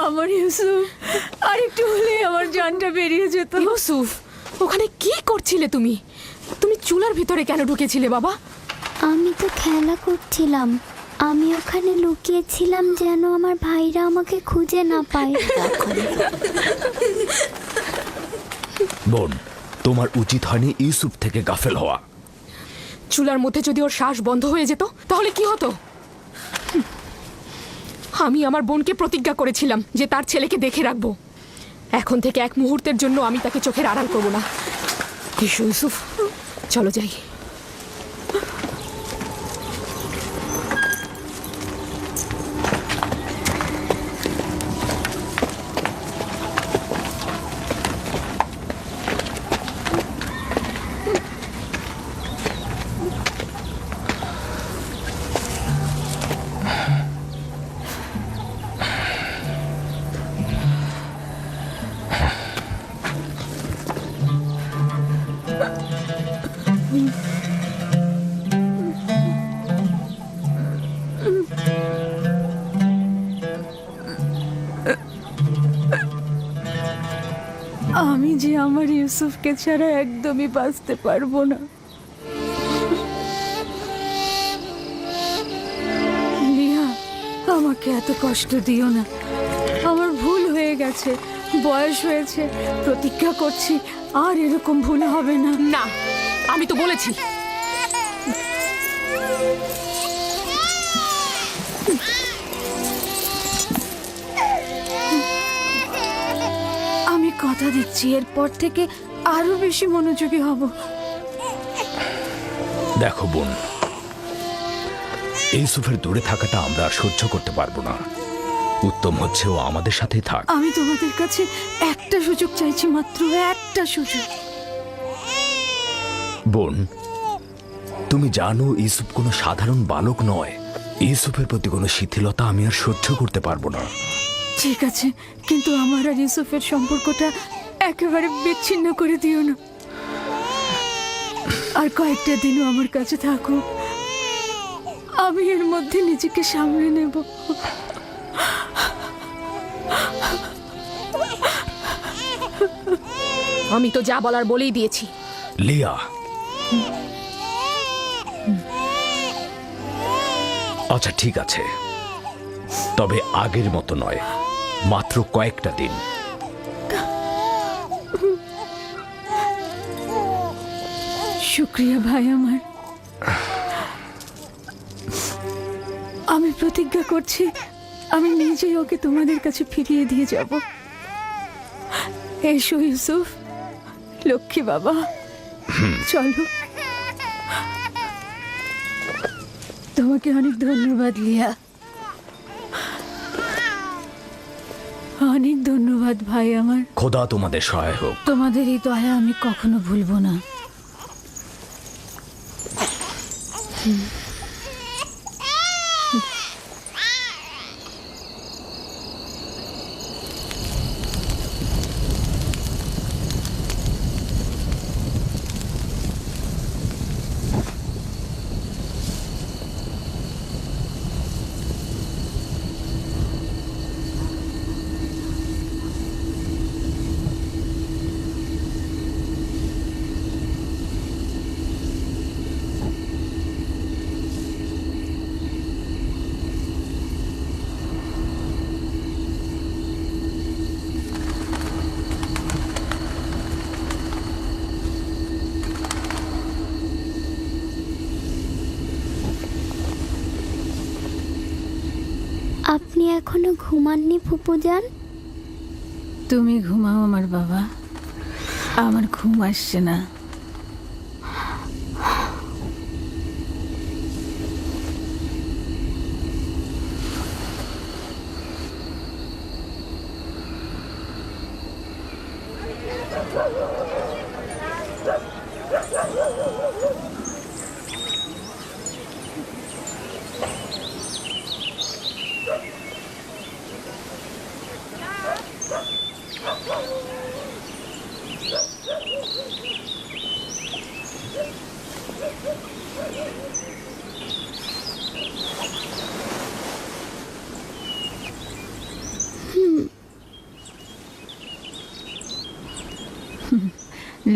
আমার ইউসুফ, আর একটু হলে আমার জানটা বেরিয়ে যেত। ইউসুফ, ওখানে কি করছিলে তুমি? তুমি চুলার ভিতরে কেন ঢুকেছিলে বাবা? আমি তো খেলা করছিলাম। আমি ওখানে লুকিয়েছিলাম যেন আমার ভাইরা আমাকে খুঁজে না পায়। বোন, তোমার উচিত হয়নি ইউসুফ থেকে গাফেল হওয়া। চুলার মধ্যে যদি ওর শ্বাস বন্ধ হয়ে যেত তাহলে কি হতো? আমি আমার বোনকে প্রতিজ্ঞা করেছিলাম যে তার ছেলেকে দেখে রাখবো। এখন থেকে এক মুহূর্তের জন্য আমি তাকে চোখের আড়াল করবো না। এসো ইউসুফ, চলো যাই। যে আমার ইউসুফকে ছাড়া একদমই বাঁচতে পারবো না। লিয়া, আমাকে এত কষ্ট দিও না। আমার ভুল হয়ে গেছে, বয়স হয়েছে, প্রতিজ্ঞা করছি আর এরকম ভুল হবে না। না, আমি তো বলেছি আমি কথা দিচ্ছি এরপর থেকে আরো বেশি মনোযোগী হব। দেখো বোন, ইউসুফের দূরে থাকাটা আমরা আর সহ্য করতে পারবো না। উত্তম হচ্ছে ও আমাদের সাথেই থাক। আমি তোমাদের কাছে একটা সুযোগ চাইছি, মাত্র একটা সুযোগ। বোন, তুমি জানো ইউসুফ কোনো সাধারণ বালক নয়। ইউসুফের প্রতি কোনো শিথিলতা আমি আর সহ্য করতে পারবো না। ঠিক আছে, কিন্তু আমার আর ইউসুফের সম্পর্কটা একেবারে বিচ্ছিন্ন করে দিও না। আর কয়েকটা দিনও আমার কাছে থাকো, আমি এর মধ্যে নিজেকে সামলে নেব। আমি তো যা বলার বলেই দিয়েছি। লিয়া, আচ্ছা ঠিক আছে, তবে আগের মতো নয়, মাত্র কয়েকটা দিন। শুক্রিয়া ভাই আমার। আমি প্রতিজ্ঞা করছি আমি নিজেই ওকে তোমাদের কাছে ফিরিয়ে দিয়ে যাব। এসো ইউসুফ, লক্ষ্মী বাবা, চলো। তোমাকে অনেক ধন্যবাদ লিয়া, অনেক ধন্যবাদ ভাই আমার। খোদা তোমাদের সহায় হোক। তোমাদের এই দয়া আমি কখনো ভুলবো না। আপনি এখনো ঘুমাননি ফুপুজান? তুমি ঘুমাও আমার বাবা, আমার ঘুম আসছে না।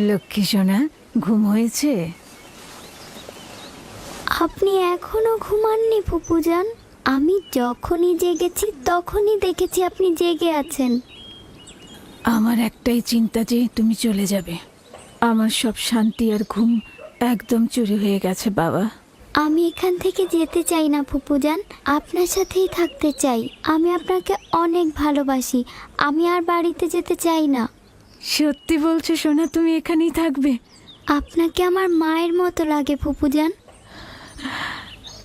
লক্ষ্মী সোনা, ঘুম হয়েছে? আপনি এখনো ঘুমাননি ফুপুজান? আমি যখনই জেগেছি তখনই দেখেছি আপনি জেগে আছেন। আমার একটাই চিন্তা যে তুমি চলে যাবে। আমার সব শান্তি আর ঘুম একদম চুরি হয়ে গেছে বাবা। আমি এখান থেকে যেতে চাই না ফুপুজান, আপনার সাথেই থাকতে চাই। আমি আপনাকে অনেক ভালোবাসি, আমি আর বাড়িতে যেতে চাই না। সত্যি বলছো সোনা, তুমি এখানেই থাকবে? আপনাকে আমার মায়ের মতো লাগে ফুপুজান।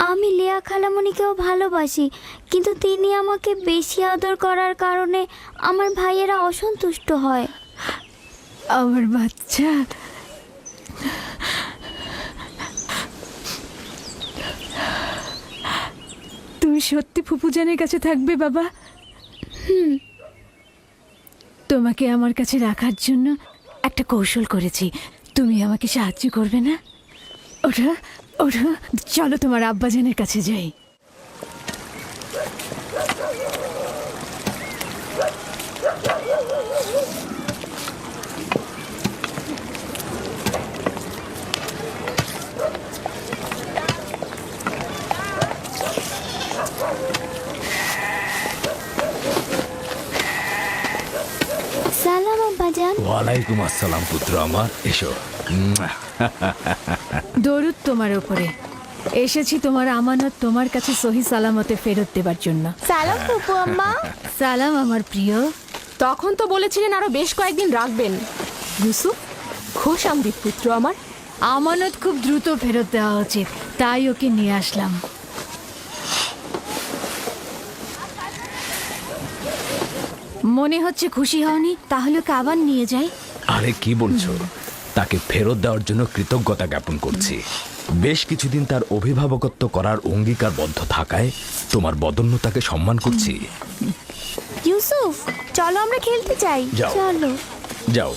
আমি লিয়া খালামণিকেও ভালোবাসি, কিন্তু তিনি আমাকে বেশি আদর করার কারণে আমার ভাইয়েরা অসন্তুষ্ট হয়। আমার বাচ্চা, তুমি সত্যি ফুপুজানের কাছে থাকবে বাবা? তোমাকে আমার কাছে রাখার জন্য একটা কৌশল করেছি, তুমি আমাকে সাহায্য করবে না? ওঠো ওঠো, চলো তোমার আব্বাজানের কাছে যাই। ওয়ালাইকুম আসসালাম পুত্র আমার, এসো। দরুদ তোমার উপরে। এসেছি তোমার আমানত তোমার কাছে সহি সালামতে ফেরত দেবার জন্য। সালাম ফুপু আম্মা। সালাম আমার প্রিয়। তখন তো বলেছিলেন আরো বেশ কয়েকদিন রাখবেন। ইউসুফ, খোশ আমদিদ পুত্র আমার। আমানত খুব দ্রুত ফেরত দেওয়া উচিত, তাই ওকে নিয়ে আসলাম। মনে হচ্ছে খুশি হওনি, তাহলে ওকে আবার নিয়ে যাই। আরে কি বলছো? তাকে ফেরত দেওয়ার জন্য কৃতজ্ঞতা জ্ঞাপন করছি। বেশ কিছুদিন তার অভিভাবকত্ব করার অঙ্গীকারবদ্ধ থাকায় তোমার বদন্যতাকে সম্মান করছি। ইউসুফ, চলো আমরা খেলতে চাই। যাও। চলো। যাও।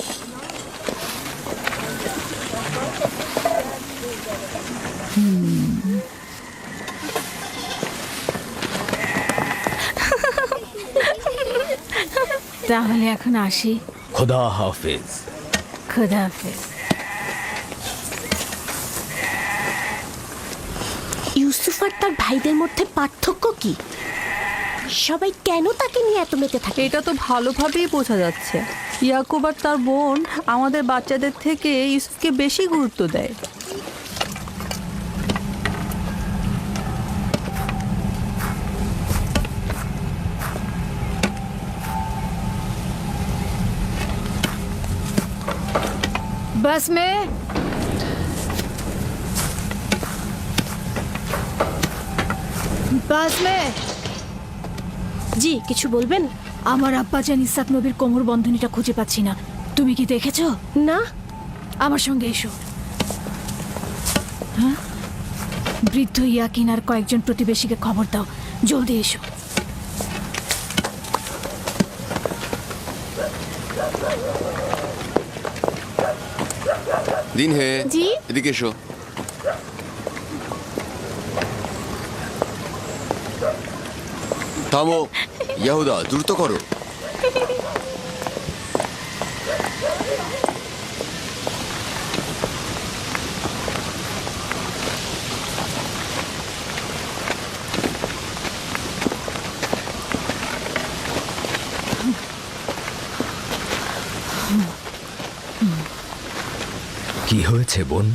তাহলে এখন আসি। খোদা হাফেজ। খোদা হাফেজ। ইউসুফ আর তার ভাইদের মধ্যে পার্থক্য কি? সবাই কেন তাকে নিয়ে এত মেতে থাকে? এটা তো ভালোভাবেই বোঝা যাচ্ছে। ইয়াকুব আর তার বোন আমাদের বাচ্চাদের থেকে ইউসুফকে বেশি গুরুত্ব দেয়। बस में बस में জি, কিছু বলবেন? আমার আব্বাজান ইসাক নবীর কোমর বন্ধনীটা খুঁজে পাচ্ছি না। তুমি কি দেখেছো? না। আমার সঙ্গে এসো। হ্যাঁ, বৃদ্ধ ইয়াকিন আর কয়েকজন প্রতিবেশীকে খবর দাও, জলদি এসো। দিন হে। জি। এদিকে এসো। থামো ইয়াহুদা, দ্রুত করো। কি হয়েছে বোন?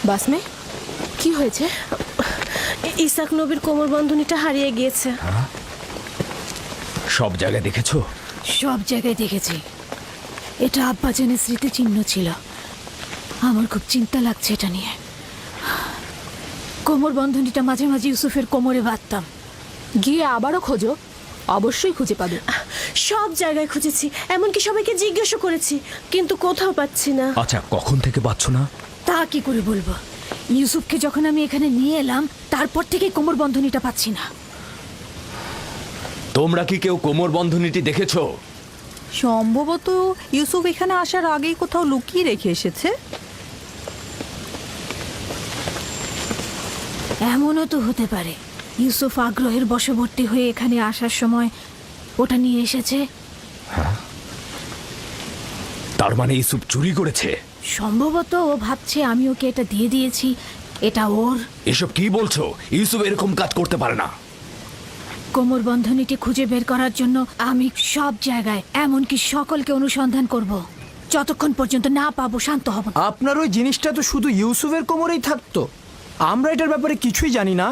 বাসমে, কি হয়েছে? ইসাক নবীর কোমর বন্ধনীটা হারিয়ে গিয়েছে। সব জায়গায় দেখেছো? সব জায়গায় দেখেছি। এটা আব্বাজানের স্মৃতিচিহ্ন ছিল। আমার খুব চিন্তা লাগছে এটা নিয়ে। কোমর বন্ধনীটা মাঝে মাঝে ইউসুফের কোমরে বাঁধতাম। গিয়ে আবারও খোঁজো, অবশ্যই খুঁজে পাবে। সব জায়গায় খুঁজেছি, এমনকি সবাইকে জিজ্ঞাসা করেছি, কিন্তু কোথাও পাচ্ছি না। আচ্ছা, কখন থেকে পাচ্ছ না? তা কি করে বলবো? ইউসুফকে যখন আমি এখানে নিয়ে এলাম তারপর থেকে কোমর বন্ধনীটা পাচ্ছি না। তোমরা কি কেউ কোমর বন্ধনীটি দেখেছো? সম্ভবত ইউসুফ এখানে আসার আগেই কোথাও লুকিয়ে রেখে এসেছে। এমনও তো হতে পারে ইউসুফ আগ্রহের বশবর্তী হয়ে এখানে আসার সময় ওটা নিয়ে এসেছে। তার মানে ইউসুফ চুরি করেছে? সম্ভবত ও ভাবছে আমি ওকে এটা দিয়ে দিয়েছি, এটা ওর। এসব কি বলছো? ইউসুফ এরকম কাজ করতে পারে না। কোমর বন্ধনীটি খুঁজে বের করার জন্য আমি সব জায়গায়, এমনকি সকলকে অনুসন্ধান করব। যতক্ষণ পর্যন্ত না পাবো শান্ত হব না। আপনার ওই জিনিসটা তো শুধু ইউসুফের কোমরেই থাকতো, আমরা এটার ব্যাপারে কিছুই জানি না।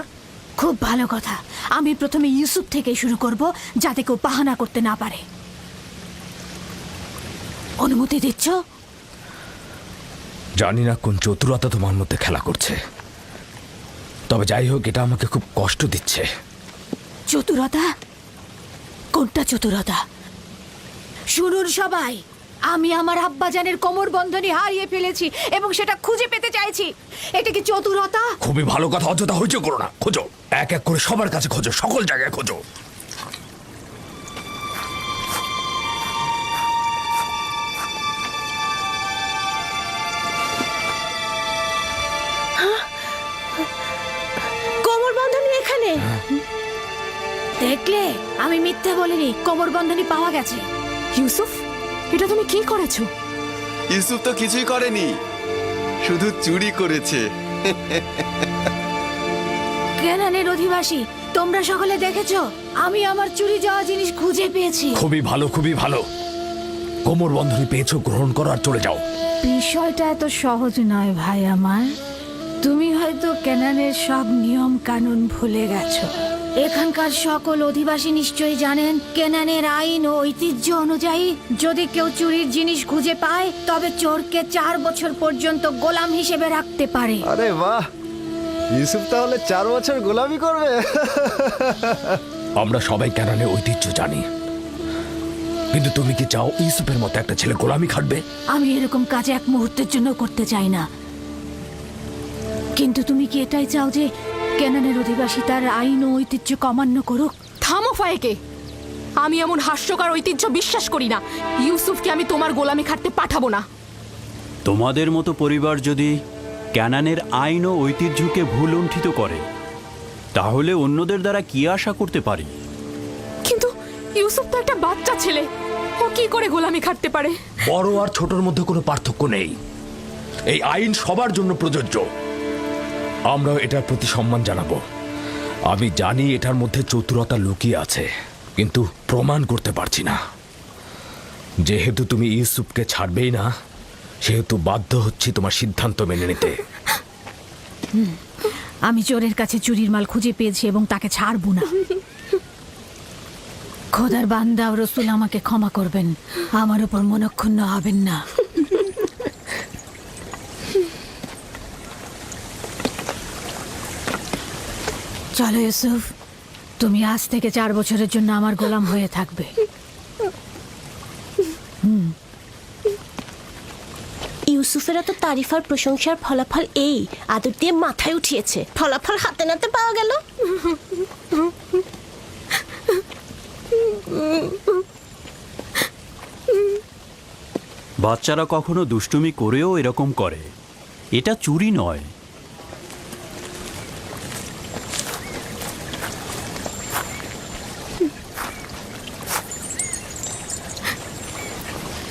খুব ভালো কথা। আমি প্রথমে ইউসুফ থেকে শুরু করব, যাতে কেউ বাহানা করতে না পারে। অনুমতি দিচ্ছ? জানি না কোন চতুরতা তোমার মধ্যে খেলা করছে, তবে যাই হোক, এটা আমাকে খুব কষ্ট দিচ্ছে। চতুরতা? কোনটা চতুরতা? শুনুন সবাই, আমি আমার আব্বাজানের কোমর বন্ধনী হারিয়ে ফেলেছি এবং সেটা খুঁজে পেতে চাইছি। এটা কি চতুরতা? খুবই ভালো কথা, অযথা হইচই করো না। খোঁজো, এক এক করে সবার কাছে খোঁজো, সকল জায়গায় খোঁজো। কোমর বন্ধনী এখানে। দেখলে, আমি মিথ্যে বলিনি, কোমর বন্ধনী পাওয়া গেছে। ইউসুফ, এটা তুমি কি করেছো? ইউসুফ তো কিছুই করেনি, শুধু চুরি করেছে। কেনানের অধিবাসী, তোমরা সকলে দেখেছো আমি আমার চুরি যাওয়া জিনিস খুঁজে পেয়েছি। খুবই ভালো, খুবই ভালো। কোমর বন্ধনী পেয়েছো, গ্রহণ করো আর চলে যাও। বিষয়টা এত সহজ নয় ভাই আমার। তুমি হয়তো কেনানের সব নিয়ম কানুন ভুলে গেছো। এখানকার সকল অধিবাসী নিশ্চয়ই জানেন কেনানের আইন ও ঐতিহ্য অনুযায়ী যদি কেউ চুরির জিনিস খুঁজে পায় তবে চোরকে 4 বছর পর্যন্ত গোলাম হিসেবে রাখতে পারে। আরে বাহ, ইউসুফ তাহলে 4 বছর গোলামি করবে। আমরা সবাই কেনানের ঐতিহ্য জানি, কিন্তু তুমি কি চাও ইউসুফের মতো একটা ছেলে গোলামি খাটবে? আমি এরকম কাজ এক মুহূর্তের জন্য করতে চাই না, কিন্তু তুমি কি এটাই চাও যে কেনানের অধিবাসী তার আইন ও ঐতিহ্য অমান্য করুক? থামো ফায়েকে, আমি এমন হাস্যকর ঐতিহ্য বিশ্বাস করি না। ইউসুফকে আমি তোমার গোলামি খাটতে পাঠাবো না। তোমাদের মতো পরিবার যদি ক্যানানের আইন ও ঐতিহ্যকে ভুল লুণ্ঠিত করে, তাহলে অন্যদের দ্বারা কি আশা করতে পারি? কিন্তু ইউসুফ তো একটা বাচ্চা ছেলে, ও কি করে গোলামি খাটতে পারে? বড় আর ছোটর মধ্যে কোনো পার্থক্য নেই। এই আইন সবার জন্য প্রযোজ্য। আমরাও এটার প্রতি সম্মান জানাবো। আমি জানি এটার মধ্যে চতুরতা লুকিয়ে আছে, কিন্তু প্রমাণ করতে পারছি না। যেহেতু তুমি ইউসুফকে ছাড়বেই না, সেহেতু বাধ্য হচ্ছি তোমার সিদ্ধান্ত মেনে নিতে। আমি চোরের কাছে চুরির মাল খুঁজে পেয়েছি এবং তাকে ছাড়বো না। খোদার বান্দা ও রসুল আমাকে ক্ষমা করবেন, আমার উপর মনক্ষুণ্ণ হবেন না। চলো ইউসুফ, তুমি আজ থেকে 4 বছরের জন্য আমার গোলাম হয়ে থাকবে। ইউসুফের এত তারিফ আর প্রশংসার ফলাফল এই আদর দিয়ে মাথায় উঠিয়েছে। ফলাফল হাতে নাতে পাওয়া গেল। বাচ্চারা কখনো দুষ্টুমি করেও এরকম করে, এটা চুরি নয়।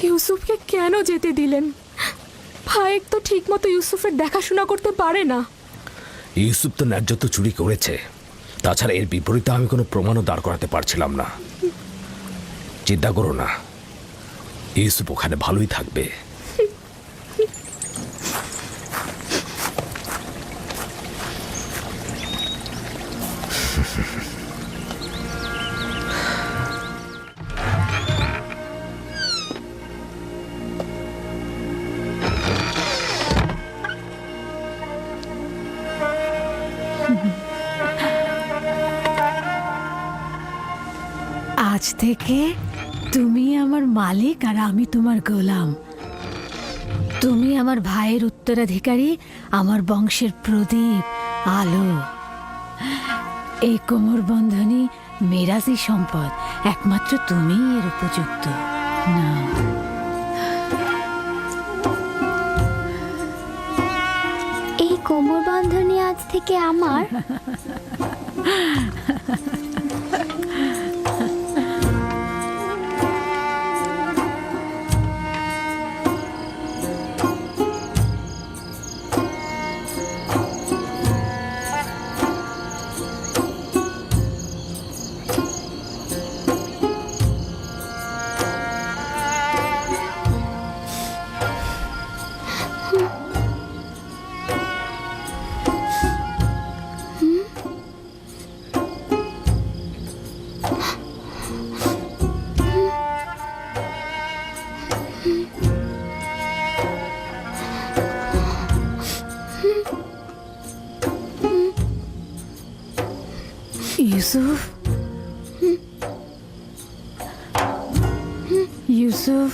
ইউসুফকে কেন যেতে দিলেন? ফায়েক তো ঠিক মতো ইউসুফের দেখাশোনা করতে পারে না। ইউসুফ তো ন্যায্য তো চুরি করেছে, তাছাড়া এর বিপরীতে আমি কোনো প্রমাণও দাঁড় করাতে পারছিলাম না। চিন্তা করো না, ইউসুফ ওখানে ভালোই থাকবে। আজ থেকে তুমি আমার মালিক আর আমি তোমার গোলাম। তুমি আমার ভাইয়ের উত্তরাধিকারী, আমার বংশের প্রদীপ, আলো। এই কোমর বন্ধনী মেরাজি সম্পদ, একমাত্র তুমিই এর উপযুক্ত। না, এই কোমর বন্ধনী আজ থেকে আমার। ইউসুফ, ইউসুফ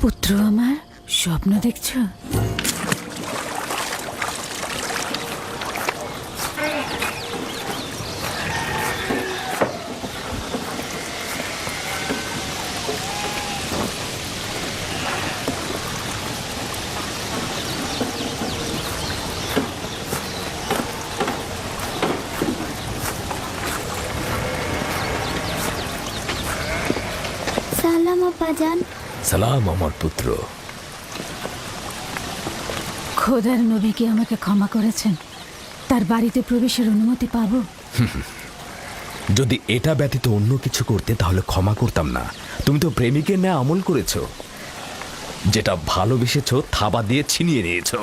পুত্র আমার, স্বপ্ন দেখছো? সালাম আব্বাজান। সালাম আমার পুত্র। খোদার নবী কি আমাকে ক্ষমা করেছেন? তার বাড়িতে প্রবেশের অনুমতি পাবো? যদি এটা ব্যতীত অন্য কিছু করতে তাহলে ক্ষমা করতাম না। তুমি তো প্রেমিকের ন্যায় আমল করেছো, যেটা ভালোবেসেছো থাবা দিয়ে ছিনিয়ে নিয়েছো।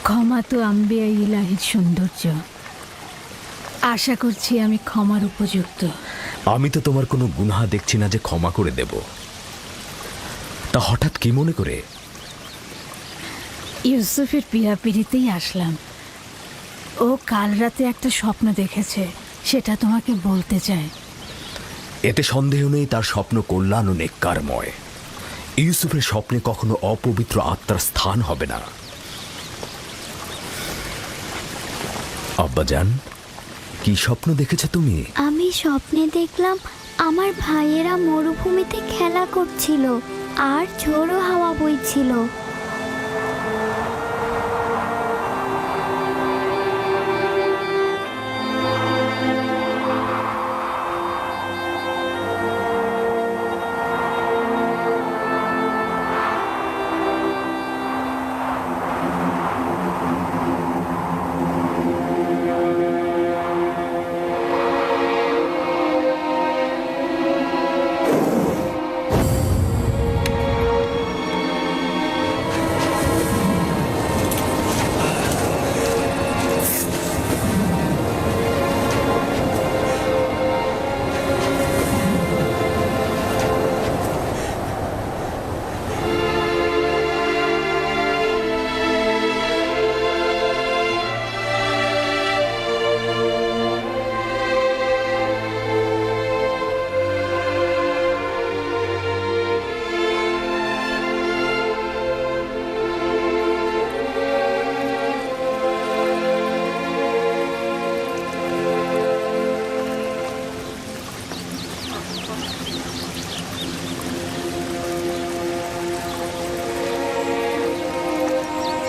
ক্ষমা তো আম্বিয়া ইলাহির সৌন্দর্য। আশা করছি আমি ক্ষমার উপযুক্ত। আমি তো তোমার কোনো গুনাহ দেখছি না যে ক্ষমা করে দেব। তা হঠাৎ কি মনে করে? ইউসুফের পিড়াপিড়িতেই আসলাম। ও কাল রাতে একটা স্বপ্ন দেখেছে, সেটা তোমাকে বলতে চায়। এতে সন্দেহ নেই তার স্বপ্ন কল্যাণ ও নেককারময়। ইউসুফের স্বপ্নে কখনো অপবিত্র আত্মার স্থান হবে না। আব্বাজান, কি স্বপ্ন দেখেছো তুমি? আমি স্বপ্নে দেখলাম আমার ভাইয়েরা মরুভূমিতে খেলা করছিল আর ঝোড়ো হাওয়া বইছিল।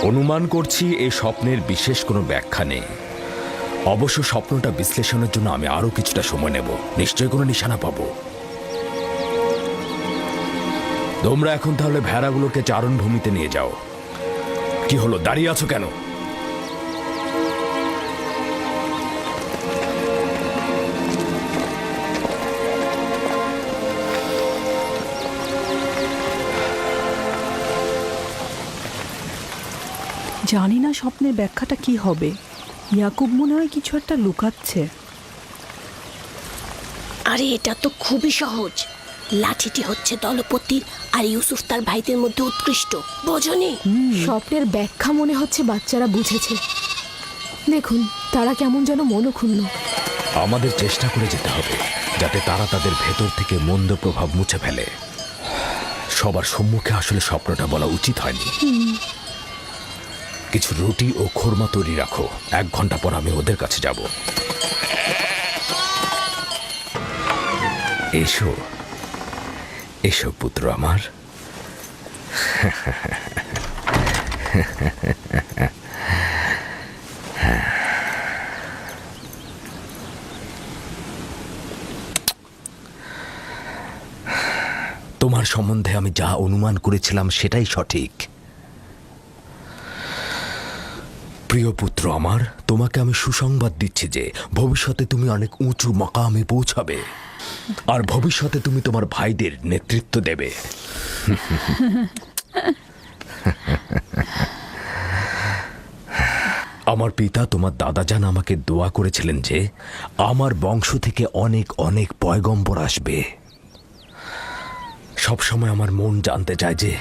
অনুমান করছি এই স্বপ্নের বিশেষ কোনো ব্যাখ্যা নেই। অবশ্য স্বপ্নটা বিশ্লেষণের জন্য আমি আরো কিছুটা সময় নেব। নিশ্চয়ই কোনো নিশানা পাবো। তোমরা এখন তাহলে ভেড়াগুলোকে চারণভূমিতে নিয়ে যাও। কি হলো, দাঁড়িয়ে আছো কেন? জানি না স্বপ্নের ব্যাখ্যাটা কি হবে। ইয়াকুব মনে হয় কিছু একটা লুকাচ্ছে। আরে এটা তো খুবই সহজ। লাঠিটি হচ্ছে দলপতি আর ইউসুফ তার ভাইদের মধ্যে উৎকৃষ্ট, বোঝনি? স্বপ্নের ব্যাখ্যা মনে হচ্ছে বাচ্চারা বুঝেছে। দেখুন তারা কেমন যেন মনক্ষুণ্ণ। আমাদের চেষ্টা করে যেতে হবে যাতে তারা তাদের ভেতর থেকে মন্দ প্রভাব মুছে ফেলে। সবার সম্মুখে আসলে স্বপ্নটা বলা উচিত হয়নি। কিছু রুটি ও খোরমা তৈরি রাখো, 1 ঘন্টা পর আমি ওদের কাছে যাব। এসো এসো পুত্র আমার। তোমার সম্বন্ধে আমি যা অনুমান করেছিলাম সেটাই সঠিক। প্রিয় পুত্র আমার, তোমাকে আমি সুসংবাদ দিচ্ছি যে ভবিষ্যতে তুমি অনেক উঁচু মাকামে পৌঁছাবে, আর ভবিষ্যতে তুমি তোমার ভাইদের নেতৃত্ব দেবে। আমার পিতা তোমার দাদাজান আমাকে দোয়া করেছিলেন যে আমার বংশ থেকে অনেক অনেক পয়গম্বর আসবে। সবসময় আমার মন জানতে চায় যে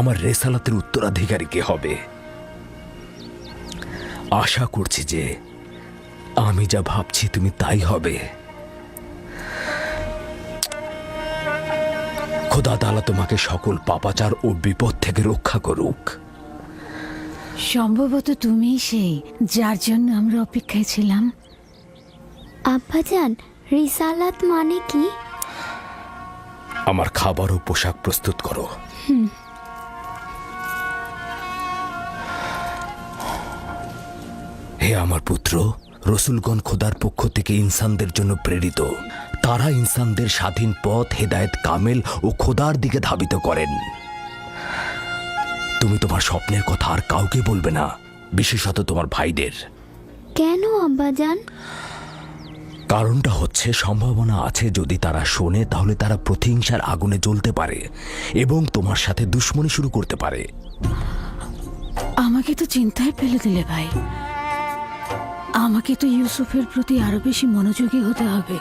আমার রেসালাতের উত্তরাধিকারী কে হবে। আশা করছি যে আমি যা ভাবছি তুমি তাই হবে। খোদা তাআলা তোমাকে সকল পাপাচার ও বিপদ থেকে রক্ষা করুক। সম্ভবত তুমিই সেই যার জন্য আমরা অপেক্ষায় ছিলাম। আব্বাজান, রিসালাত মানে কি? আমার খাবার ও পোশাক প্রস্তুত করো। হে আমার পুত্র, রসুলগণ খোদার পক্ষ থেকে ইনসানদের জন্য প্রেরিত। তারা ইনসানদের স্বাধীন পথ, হেদায়েত কামেল ও খোদার দিকে ধাবিত করেন। তুমি তোমার স্বপ্নের কথা আর কাউকে বলবে না, বিশেষত তোমার ভাইদের। কেন আব্বাজান? কারণটা হচ্ছে সম্ভাবনা আছে যদি তারা শোনে তাহলে তারা প্রতিহিংসার আগুনে জ্বলতে পারে এবং তোমার সাথে দুশ্মনী শুরু করতে পারে। আমাকে তো চিন্তায় ফেলে দিলে ভাই। আমাকে তো ইউসুফের প্রতি আরো বেশি মনোযোগী হতে হবে।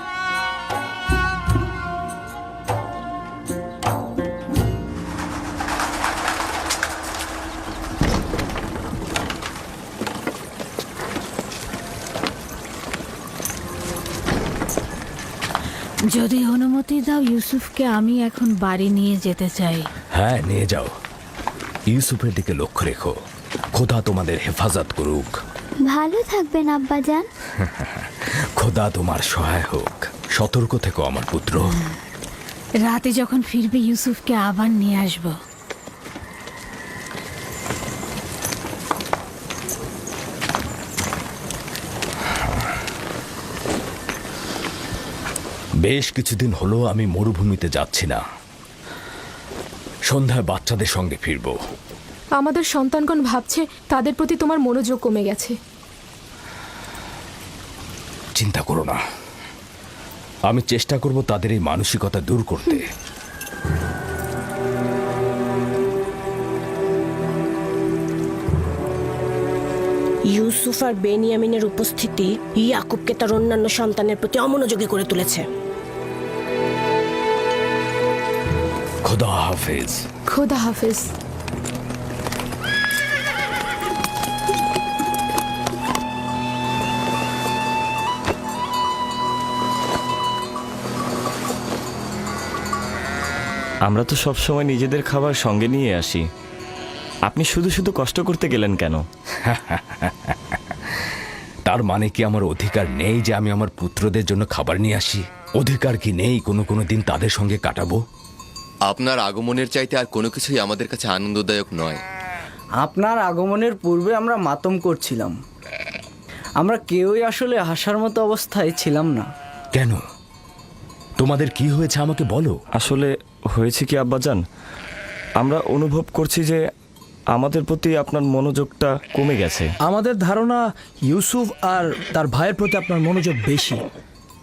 যদি অনুমতি দাও ইউসুফকে আমি এখন বাড়ি নিয়ে যেতে চাই। হ্যাঁ, নিয়ে যাও। ইউসুফের দিকে লক্ষ্য রেখো। খোদা তোমাদের হেফাজত করুক। ভালো থাকবেন আব্বাজান। খোদা তোমার সহায় হোক। সতর্ক থেকো আমার পুত্র। রাতে যখন ফিরবে ইউসুফকে আবার নিয়ে আসবো। বেশ কিছুদিন হলো আমি মরুভূমিতে যাচ্ছি না। সন্ধ্যায় বাচ্চাদের সঙ্গে ফিরবো। আমাদের সন্তানগণ ভাবছে তাদের প্রতি তোমার মনোযোগ কমে গেছে। চিন্তা করো না, আমি চেষ্টা করব তাদের এই মানসিকতা দূর করতে। ইউসুফ আর বেনিয়ামিনের উপস্থিতি ইয়াকুবকে তার অন্যান্য সন্তানের প্রতি অমনোযোগী করে তুলেছে। খোদা হাফেজ। খোদা হাফেজ। আমরা তো সব সময় নিজেদের খাবার সঙ্গে নিয়ে আসি, আপনি শুধু শুধু কষ্ট করতে গেলেন কেন? তার মানে কি আমার অধিকার নেই যে আমি আমার পুত্রদের জন্য খাবার নিয়ে আসি? অধিকার কি নেই কোনো কোনো দিন তাদের সঙ্গে কাটাবো? আপনার আগমনের চাইতে আর কোনো কিছুই আমাদের কাছে আনন্দদায়ক নয়। আপনার আগমনের পূর্বে আমরা মাতম করছিলাম। আমরা কেউই আসলে হাসার মতো অবস্থায় ছিলাম না। কেন? তোমাদের কি হয়েছে আমাকে বলো। আসলে হয়েছে কি আব্বাজান, আমরা অনুভব করছি যে আমাদের প্রতি আপনার মনোযোগটা কমে গেছে। আমাদের ধারণা ইউসুফ আর তার ভাইয়ের প্রতি আপনার মনোযোগ বেশি।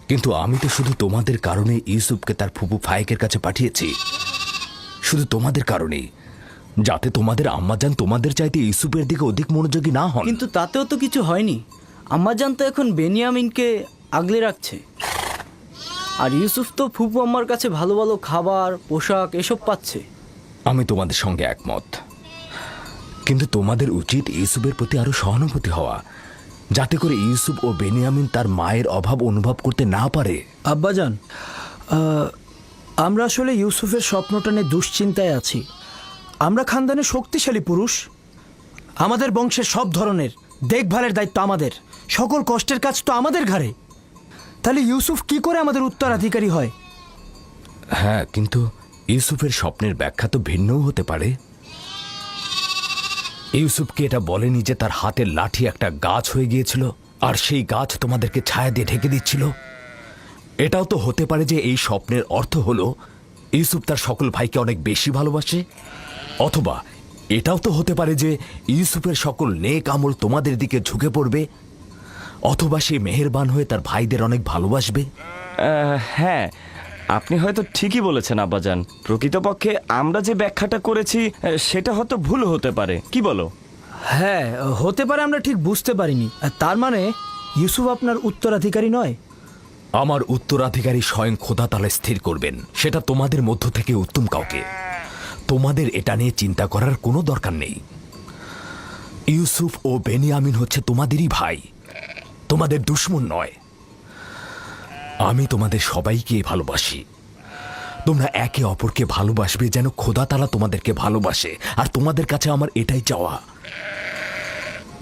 কিন্তু আমি তো শুধু তোমাদের কারণে ইউসুফকে তার ফুপু ফায়েকের কাছে পাঠিয়েছি। শুধু তোমাদের কারণেই, যাতে তোমাদের আম্মাজান তোমাদের চাইতে ইউসুফের দিকে অধিক মনোযোগী না হন। কিন্তু তাতেও তো কিছু হয়নি। আম্মাজান তো এখন বেনিয়ামিনকে আগলে রাখছে, আর ইউসুফ তো ফুপু আম্মার কাছে ভালো ভালো খাবার, পোশাক এসব পাচ্ছে। আমি তোমাদের সঙ্গে একমত, কিন্তু তোমাদের উচিত ইউসুফের প্রতি আরো সহানুভূতি হওয়া, যাতে করে ইউসুফ ও বেনিয়ামিন তার মায়ের অভাব অনুভব করতে না পারে। আব্বাজান, আমরা আসলে ইউসুফের স্বপ্নটা নিয়ে দুশ্চিন্তায় আছি। আমরা খানদানের শক্তিশালী পুরুষ, আমাদের বংশের সব ধরনের দেখভালের দায়িত্ব আমাদের, সকল কষ্টের কাজ তো আমাদের ঘাড়ে। তাহলে ইউসুফ কি করে আমাদের উত্তরাধিকারী হয়? হ্যাঁ, কিন্তু ইউসুফের স্বপ্নের ব্যাখ্যা তো ভিন্নও হতে পারে। ইউসুফকে এটা বলেনি যে তার হাতের লাঠি একটা গাছ হয়ে গিয়েছিল আর সেই গাছ তোমাদেরকে ছায়া দিয়ে ঢেকে দিচ্ছিল? এটাও তো হতে পারে যে এই স্বপ্নের অর্থ হলো ইউসুফ তার সকল ভাইকে অনেক বেশি ভালোবাসে, অথবা এটাও তো হতে পারে যে ইউসুফের সকল নেক আমল তোমাদের দিকে ঝুঁকে পড়বে, অথবা সে মেহেরবান হয়ে তার ভাইদের অনেক ভালোবাসবে। হ্যাঁ, আপনি হয়তো ঠিকই বলেছেন আব্বাজান। প্রকৃতপক্ষে আমরা যে ব্যাখ্যাটা করেছি সেটা হয়তো ভুল হতে পারে, কি বলো? হ্যাঁ, হতে পারে, আমরা ঠিক বুঝতে পারিনি। তার মানে ইউসুফ আপনার উত্তরাধিকারী নয়? আমার উত্তরাধিকারী স্বয়ং খোদা তাআলা স্থির করবেন, সেটা তোমাদের মধ্য থেকে উত্তম কাউকে। তোমাদের এটা নিয়ে চিন্তা করার কোনো দরকার নেই। ইউসুফ ও বেনিয়ামিন হচ্ছে তোমাদেরই ভাই, তোমাদের দুশমন নয়। আমি তোমাদের সবাইকে ভালোবাসি। তোমরা একে অপরকে ভালোবাসবে যেন খোদা তাআলা তোমাদেরকে ভালোবাসে, আর তোমাদের কাছে আমার এটাই চাওয়া।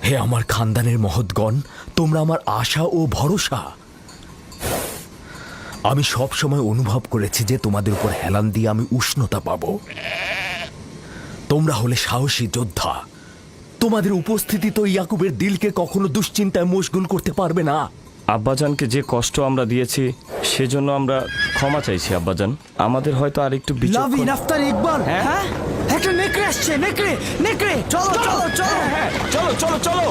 হে আমার খানদানের মহৎগণ, তোমরা আমার আশা ও ভরসা। আমি সব সময় অনুভব করেছি যে তোমাদের উপর হেলান দিয়ে আমি উষ্ণতা পাবো। তোমরা হলে সাহসী যোদ্ধা। তোমাদের উপস্থিতি তো ইয়াকুবের দিলকে কখনো দুশ্চিন্তায় মশগুল করতে পারবে না। আব্বাজানকে যে কষ্ট আমরা দিয়েছি সেজন্য আমরা ক্ষমা চাইছি আব্বাজান। আমাদের হয়তো আর একটু লাভিন আফতার ইকবাল, হ্যাঁ, একটা নেকড়ে আসছে। নেকড়ে, নেকড়ে, চলো চলো চলো, হ্যাঁ, চলো চলো চলো।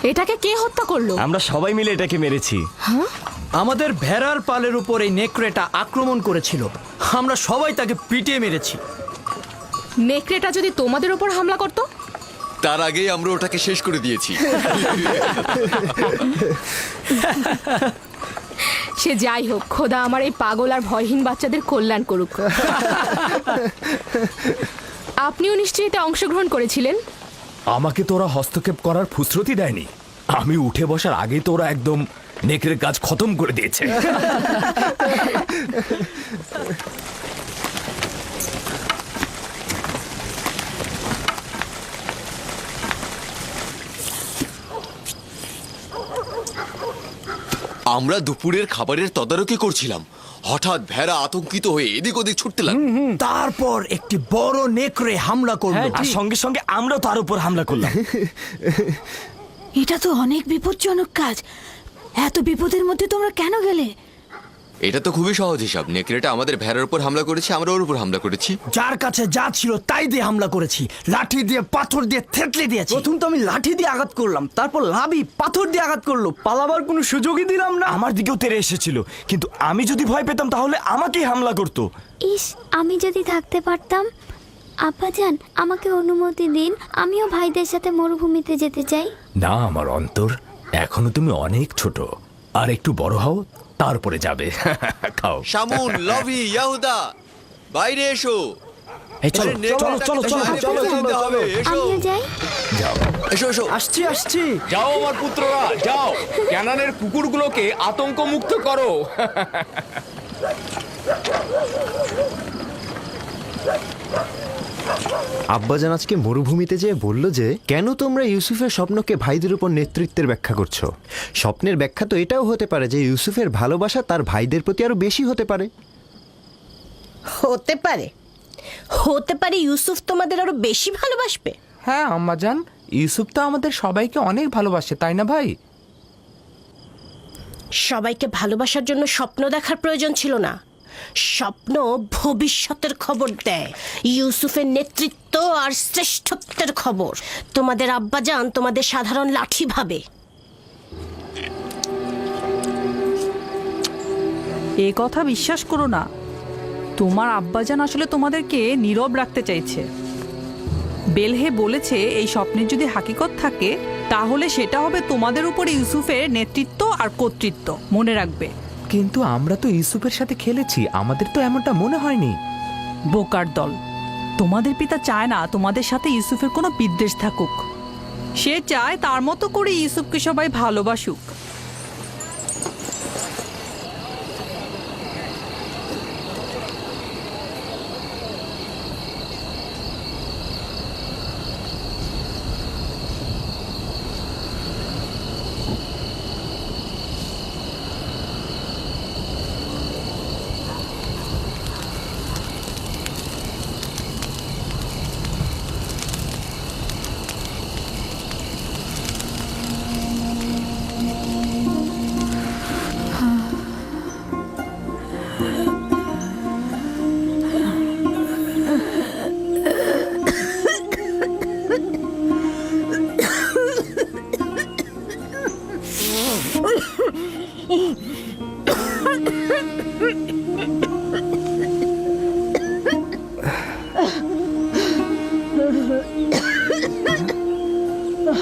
এটাকে কে হত্যা করলো? আমরা সবাই মিলে এটাকে মেরেছি। আমাদের ভেড়ার পালের উপর এই নেকড়েটা আক্রমণ করেছিল, আমরা সবাই তাকে পিটিয়ে মেরেছি। নেকড়েটা যদি তোমাদের উপর হামলা করতো? তার আগেই আমরা ওটাকে শেষ করে দিয়েছি। সে যাই হোক, খোদা আমার এই পাগল আর ভয়হীন বাচ্চাদের কল্যাণ করুক। আপনিও নিশ্চয়ই এতে অংশগ্রহণ করেছিলেন। আমাকে তোরা হস্তক্ষেপ করার ফুসরতি দেয়নি। আমি উঠে বসার আগেই তোরা একদম নেকড়ের কাজ খতম করে দিয়েছে। আমরা দুপুরের খাবারের তদারকি করছিলাম, হঠাৎ ভেড়া আতঙ্কিত হয়ে এদিক ওদিক ছুটতে লাগলো। তারপর একটি বড় নেকড়ে হামলা করলো। আর সঙ্গে সঙ্গে আমরাও তার উপর হামলা করলাম। এটা তো অনেক বিপজ্জনক কাজ। এত বিপদের মধ্যে তোমরা কেন গেলে? এটা তো খুবই সহজ হিসাব। নেকড়েটা আমাদের ভেড়ার উপর হামলা করেছে, আমরা ওর উপর হামলা করেছি। যার কাছে যা ছিল তাই দিয়ে হামলা করেছি, লাঠি দিয়ে পাথর দিয়ে থেতলে দিয়েছি। প্রথম তো আমি লাঠি দিয়ে আঘাত করলাম, তারপর লাভি পাথর দিয়ে আঘাত করলো, পালাবার কোনো সুযোগই দিলাম না। আমার দিকেও তেড়ে এসেছিল, কিন্তু আমি যদি ভয় পেতাম তাহলে আমাকেই হামলা করতো। ইস, আমি যদি থাকতে পারতাম। আব্বাজান, আমাকে অনুমতি দিন, আমিও ভাইদের সাথে মরুভূমিতে যেতে চাই। না আমার অন্তর, এখনো তুমি অনেক ছোট, আর একটু বড় হও তারপরে যাবে। খাও। শামুন, লভি, ইয়াহুদা, বাইরে এসো। চলো চলো চলো চলো চলো যেতে হবে, এসো আমিও যাই। যাও। এসো এসো। আসছি আসছি। যাও আমার পুত্ররা, যাও, ক্যানানের কুকুরগুলোকে আতঙ্ক মুক্ত করো। আব্বাজান আজকে মরুভূমিতে যেয়ে বলল যে কেন তোমরা ইউসুফের স্বপ্নকে ভাইদের উপর নেতৃত্বের ব্যাখ্যা করছো। স্বপ্নের ব্যাখ্যা তো এটাও হতে পারে যে ইউসুফের ভালোবাসা তার ভাইদের প্রতি আরো বেশি হতে পারে। হতে পারে, হতে পারে ইউসুফ তোমাদের আরো বেশি ভালোবাসবে। হ্যাঁ আম্মাজান, ইউসুফ তো আমাদের সবাইকে অনেক ভালোবাসে, তাই না ভাই? সবাইকে ভালোবাসার জন্য স্বপ্ন দেখার প্রয়োজন ছিল না। স্বপ্ন ভবিষ্যতের খবর দেয়, ইউসুফের নেতৃত্ব আর শ্রেষ্ঠত্বের খবর। তোমাদের আব্বাজান তোমাদের সাধারণ লাঠি ভাবে। এ কথা বিশ্বাস করো না। তোমার আব্বাজান আসলে তোমাদেরকে নীরব রাখতে চাইছে। বেলহে বলেছে এই স্বপ্নের যদি হাকিকত থাকে তাহলে সেটা হবে তোমাদের উপর ইউসুফের নেতৃত্ব আর কর্তৃত্ব। মনে রাখবে। কিন্তু আমরা তো ইউসুফের সাথে খেলেছি, আমাদের তো এমনটা মনে হয়নি। বোকার দল, তোমাদের পিতা চায় না তোমাদের সাথে ইউসুফের কোনো বিদ্বেষ থাকুক। সে চায় তার মতো করে ইউসুফকে সবাই ভালোবাসুক।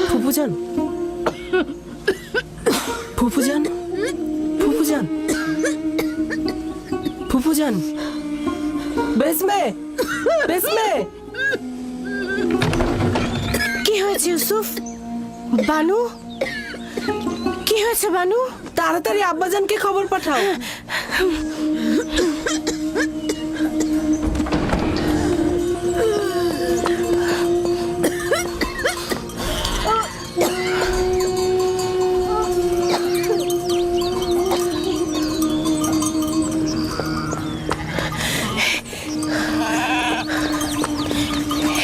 ফুফুজান, ফুফুজান, ফুফুজান, ফুফুজান, বেসমে, বেসমে। কি হয়েছে ইউসুফ? বানু, কি হয়েছে বানু? তাড়াতাড়ি আব্বাজানকে খবর পাঠাও।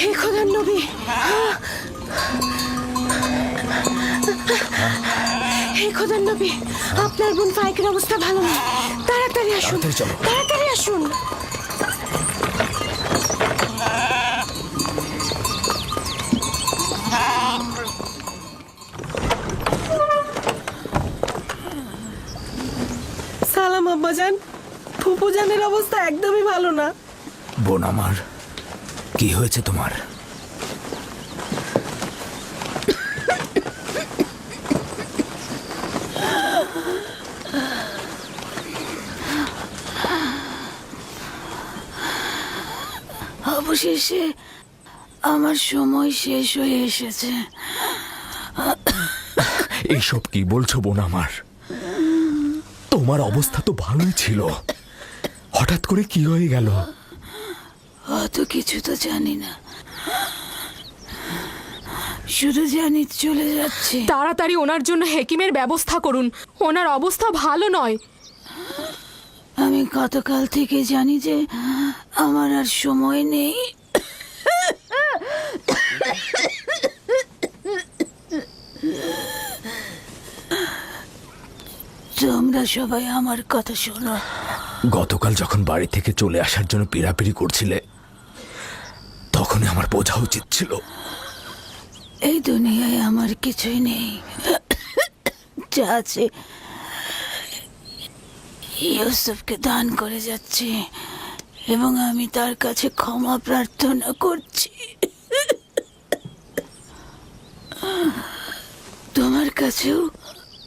হে খোদার নবী, হে খোদার নবী, আপনার বোন ফাইকের অবস্থা ভালো না। তাড়াতাড়ি আসুন, তাড়াতাড়ি আসুন। আব্বাজান, ফুপুজানের অবস্থা একদমই ভালো না। বোন আমার, কি হয়েছে তোমার? অবশেষে আমার সময় শেষ হয়ে এসেছে। এইসব কি বলছো বোন আমার? তোমার অবস্থা তো ভালোই ছিল, হঠাৎ করে কি হয়ে গেল? অত কিছু তো জানি না, শুধু জানি চলে যাচ্ছে। তাড়াতাড়ি ওনার জন্য হেকিমের ব্যবস্থা করুন, ওনার অবস্থা ভালো নয়। আমি গতকাল থেকে জানি যে আমার আর সময় নেই। তোমরা সবাই আমার কথা শোনো। গতকাল যখন বাড়ি থেকে চলে আসার জন্য পিড়াপিড়ি করছিলে, তখনই আমার বোঝা উচিত ছিল। এই দুনিয়ায় আমার কিছুই নেই, যা আছে ইউসুফকে দান করে যাচ্ছি এবং আমি তার কাছে ক্ষমা প্রার্থনা করছি। তোমার কাছেও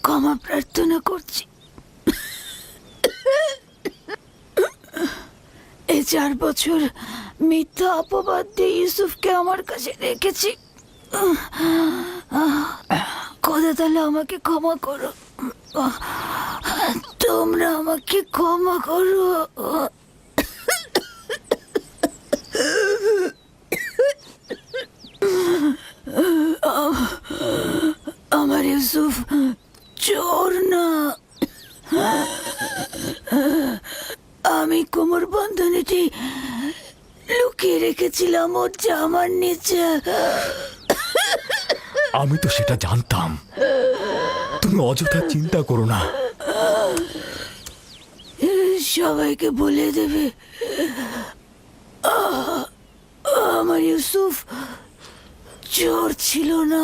ক্ষমা প্রার্থনা করছি। এই 4 বছর মিথ্যা অপবাদ দিয়ে ইউসুফকে আমার কাছে রেখেছি। খোদা তাআলা আমাকে ক্ষমা করো, তোমরা আমাকে ক্ষমা করো। আমার ইউসুফ চোর না, আমি কোমর বন্ধনীটি লুকিয়ে রেখেছিলাম ওর জামার নিচে। আমি তো সেটা জানতাম, তুমি অযথা চিন্তা করো না। সবাইকে বলে দেবে আমার ইউসুফ চোর ছিল না,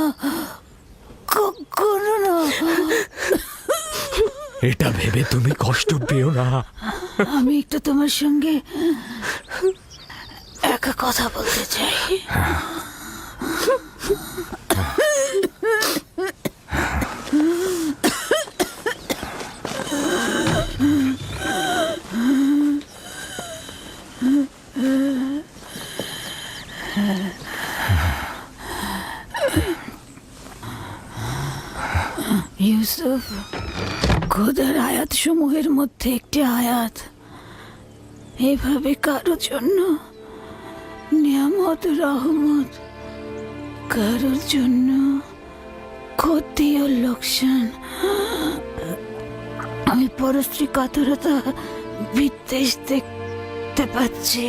কখনো না। এটা ভেবে তুমি কষ্ট পেও না। আমি একটু তোমার সঙ্গে একা কথা বলতে চাই। ইউসুফ, খোদার আয়াত সমূহের মধ্যে একটি আয়াত এভাবে কারোর জন্য নিয়ামত রহমত, কারোর জন্য ক্ষতি ও লোকসান। আমি পরশ্রী কাতরতা বিদ্বেষ দেখতে পাচ্ছি।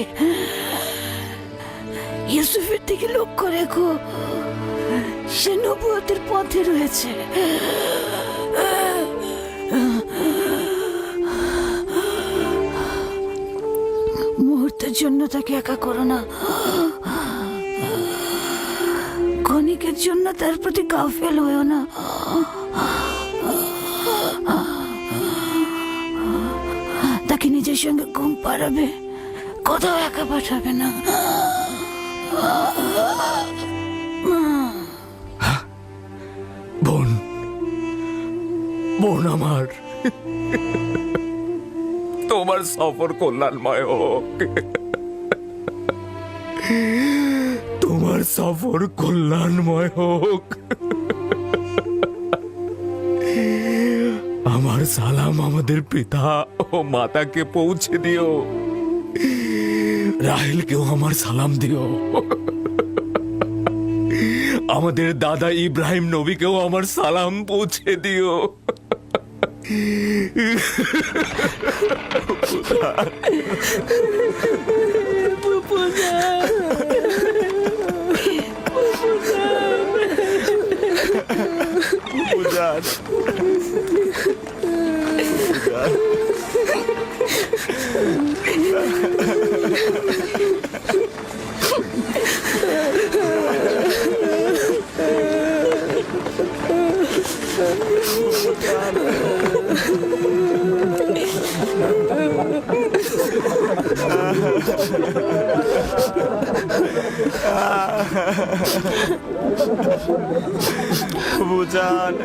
ইউসুফের দিকে লক্ষ্য রেখো, সে নবুয়তের পথে রয়েছে। মুহূর্তের জন্য তাকে একা করো না, ক্ষণিকের জন্য তার প্রতি গাফেল হয়েও না। তাকে নিজের সঙ্গে ঘুম পাড়াবে, কোথাও একা পাঠাবে না। বোন, বোন আমার, তোমার সফর কল্যাণময় হোক, তোমার সফর কল্যাণময় হোক। আমার সালাম আমাদের পিতা ও মাতাকে পৌঁছে দিও। রাহেলকেও আমার সালাম দিও। আমাদের দাদা ইব্রাহিম নবীকেও আমার সালাম পৌঁছে দিও। বুঝান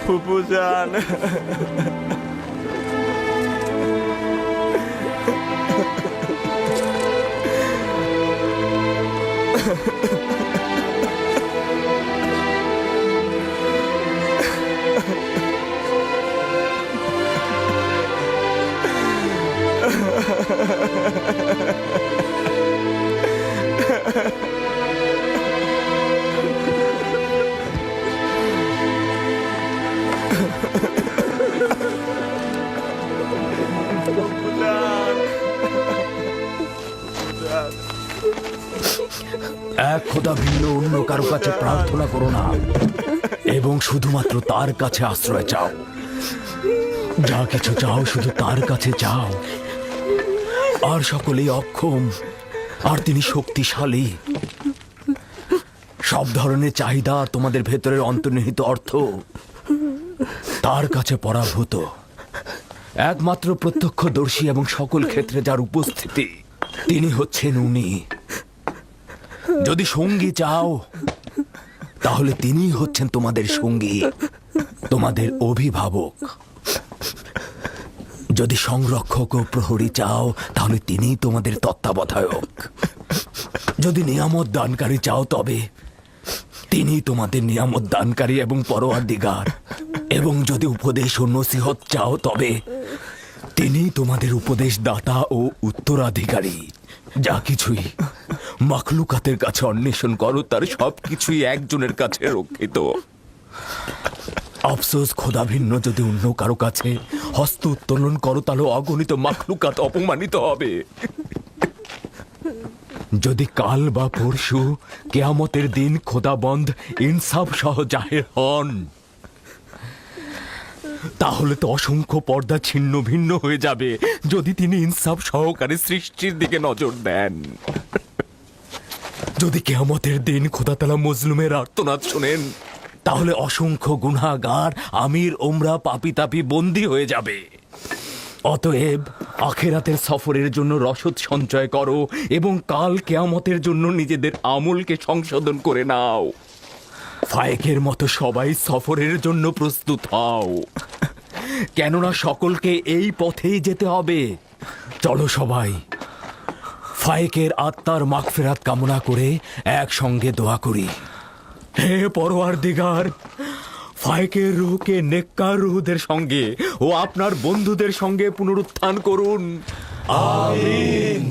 ফুপুজান এক খোদা ভিন্ন অন্য কারো কাছে প্রার্থনা করো না এবং শুধুমাত্র তার কাছে আশ্রয় চাও। যা কিছু চাও শুধু তার কাছে চাও। আর সকলেই অক্ষম, আর তিনি শক্তিশালী। সব ধরনের চাহিদা আর তোমাদের ভেতরের অন্তর্নিহিত অর্থ তার কাছে পরাভূত। একমাত্র প্রত্যক্ষদর্শী এবং সকল ক্ষেত্রে যার উপস্থিতি, তিনি হচ্ছেন উনি। যদি সঙ্গী চাও তাহলে তিনিই হচ্ছেন তোমাদের সঙ্গী, তোমাদের অভিভাবক। যদি সংরক্ষক ও প্রহরী চাও তাহলে তিনিই তোমাদের তত্ত্বাবধায়ক। যদি নিয়ামত দানকারী চাও তবে তিনি তোমাদের নিয়ামত দানকারী এবং পরওয়ারদিগার। এবং যদি উপদেশ ও নসিহত চাও তবে তিনি তোমাদের উপদেশ দাতা ও উত্তরাধিকারী। যা কিছুই মাখলুকাতের কাছে অন্বেষণ করো তার সবকিছুই একজনের কাছে রক্ষিত। আফসোস, খোদা ভিন্ন যদি অন্য কারো কাছে হস্ত উত্তোলন করো তাহলে অগণিত মাখলুকাত অপমানিত হবে। যদি কাল বা পরশু কেয়ামতের দিন খোদাবন্ধ ইনসাফ সহ জাহের হন তাহলে তো অসংখ্য পর্দা ছিন্ন ভিন্ন হয়ে যাবে যদি তিনি ইনসাফ সহকারে সৃষ্টির দিকে নজর দেন। যদি কেয়ামতের দিন খোদা তাআলা মজলুমের আর্তনাদ শোনেন তাহলে অসংখ্য গুনাহগার আমির ওমরা পাপী তাপী বন্দী হয়ে যাবে। অতএব আখেরাতের সফরের জন্য রসদ সঞ্চয় করো এবং কাল কেয়ামতের জন্য নিজেদের আমলকে সংশোধন করে নাও। ফায়েকের মতো সবাই সফরের জন্য প্রস্তুত হও, কেননা সকলকে এই পথেই যেতে হবে। চলো সবাই ফায়েকের আত্মার মাগফিরাত কামনা করে একসঙ্গে দোয়া করি। হে পরওয়ারদিগার, ফায়েকের রূহকে নেককার রূহদের সঙ্গে ও আপনার বন্ধুদের সঙ্গে পুনরুত্থান করুন। আমিন।